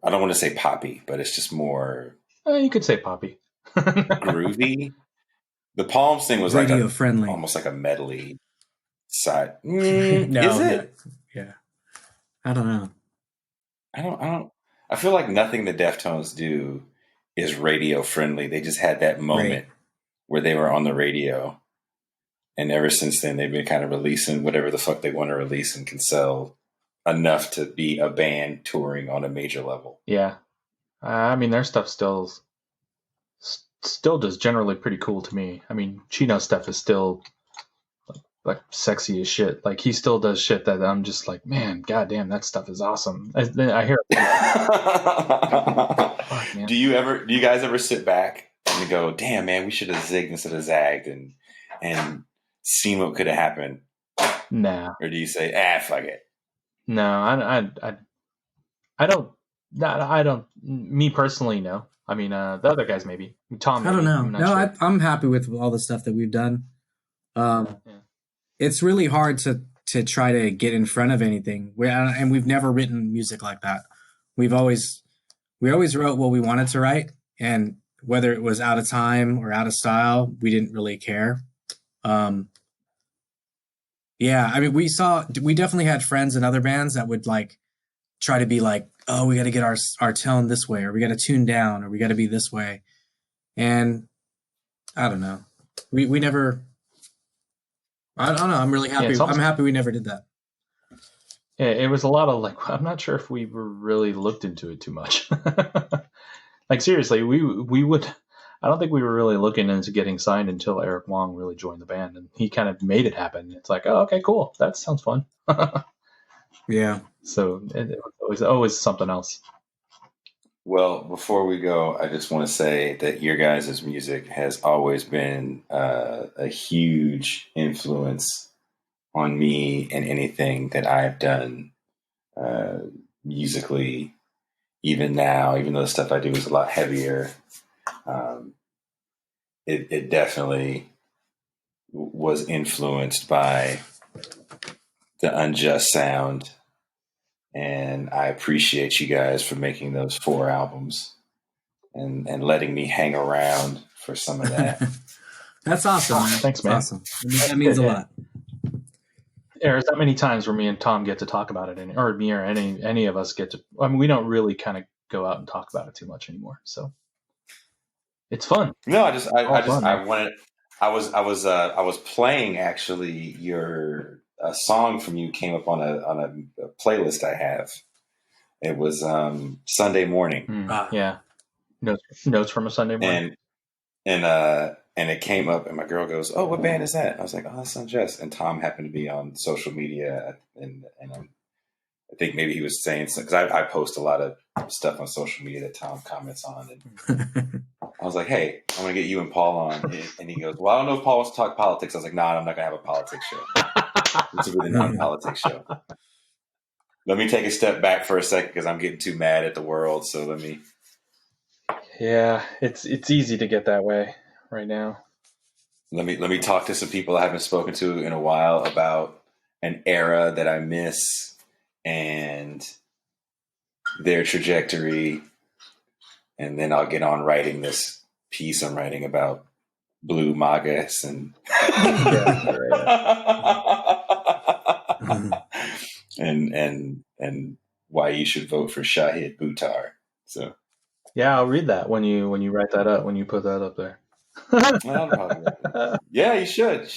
I don't want to say poppy, but it's just more You could say poppy. groovy. The Palms thing was Radio like friendly. almost like a medley side. No, Is it? Yeah. I don't know. I don't. I feel like nothing the Deftones do is radio friendly. They just had that moment where they were on the radio, and ever since then they've been kind of releasing whatever the fuck they want to release and can sell enough to be a band touring on a major level. Yeah, I mean their stuff still does generally pretty cool to me. I mean Chino's stuff is still like sexy as shit. Like he still does shit that I'm just like, man, goddamn, that stuff is awesome. I hear it. Fuck, man. Do you guys ever sit back and go, damn man, we should have zigged instead of zagged and seen what could have happened? Nah. Or do you say, fuck it? No, I don't. Me personally, no. I mean, the other guys maybe. Thom. I don't know. I'm not sure. I'm happy with all the stuff that we've done. Yeah. It's really hard to try to get in front of anything. And we've never written music like that. We always wrote what we wanted to write, and whether it was out of time or out of style, we didn't really care. Yeah, I mean, we definitely had friends in other bands that would like try to be like, oh, we got to get our tone this way, or we got to tune down, or we got to be this way. And I don't know. We never, I don't know. I'm really happy. Yeah, I'm happy we never did that. Yeah, it was a lot of like, I'm not sure if we were really looked into it too much. Like seriously, we would, I don't think we were really looking into getting signed until Eric Wong really joined the band, and he kind of made it happen. It's like, oh, okay, cool. That sounds fun. Yeah. So it was always something else. Well, before we go, I just want to say that your guys' music has always been a huge influence on me and anything that I've done musically. Even now, even though the stuff I do is a lot heavier, it definitely was influenced by the Unjust sound. And I appreciate you guys for making those 4 albums and letting me hang around for some of that. That's awesome, man. Thanks, That's man. awesome. That means a lot. There's that many times where me and Tom get to talk about it, or me or any of us get to. I mean, we don't really kind of go out and talk about it too much anymore, so it's fun. No, I was playing actually your a song from you came up on a playlist I have. It was Sunday Morning. Yeah, notes from a Sunday morning. And it came up, and my girl goes, "Oh, what band is that?" I was like, "Oh, that's Unjust." And Tom happened to be on social media, and I think maybe he was saying something because I post a lot of stuff on social media that Tom comments on, and I was like, "Hey, I'm gonna get you and Paul on," and he goes, "Well, I don't know if Paul wants to talk politics." I was like, "Nah, I'm not gonna have a politics show. This will be the non-politics show." Let me take a step back for a second because I'm getting too mad at the world. So let me. Yeah, it's easy to get that way right now. Let me talk to some people I haven't spoken to in a while about an era that I miss and their trajectory, and then I'll get on writing this piece I'm writing about blue magas and and why you should vote for Shahid Buttar. So yeah, I'll read that when you write that up, when you put that up there. Yeah, you should.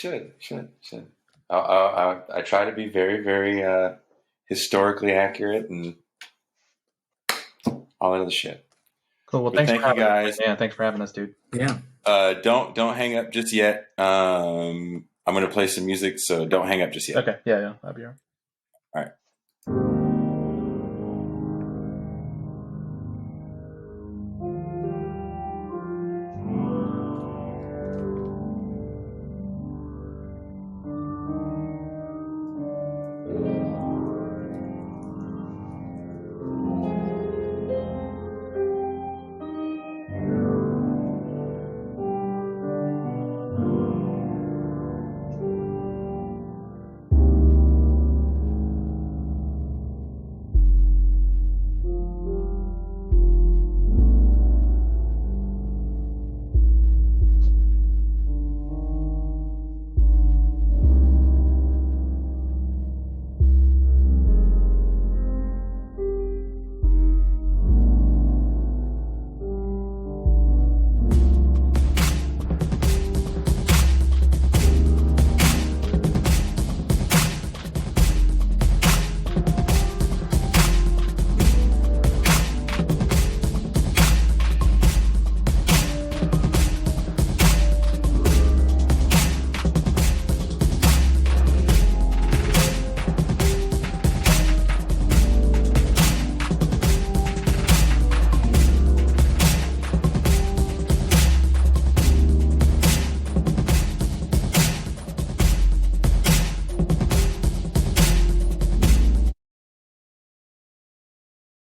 I try to be very, very historically accurate and all that other shit. Cool. Well, thank you guys. Yeah, thanks for having us, dude. Yeah. Don't hang up just yet. I'm gonna play some music, so don't hang up just yet. Okay. Yeah, I'll be here. All right.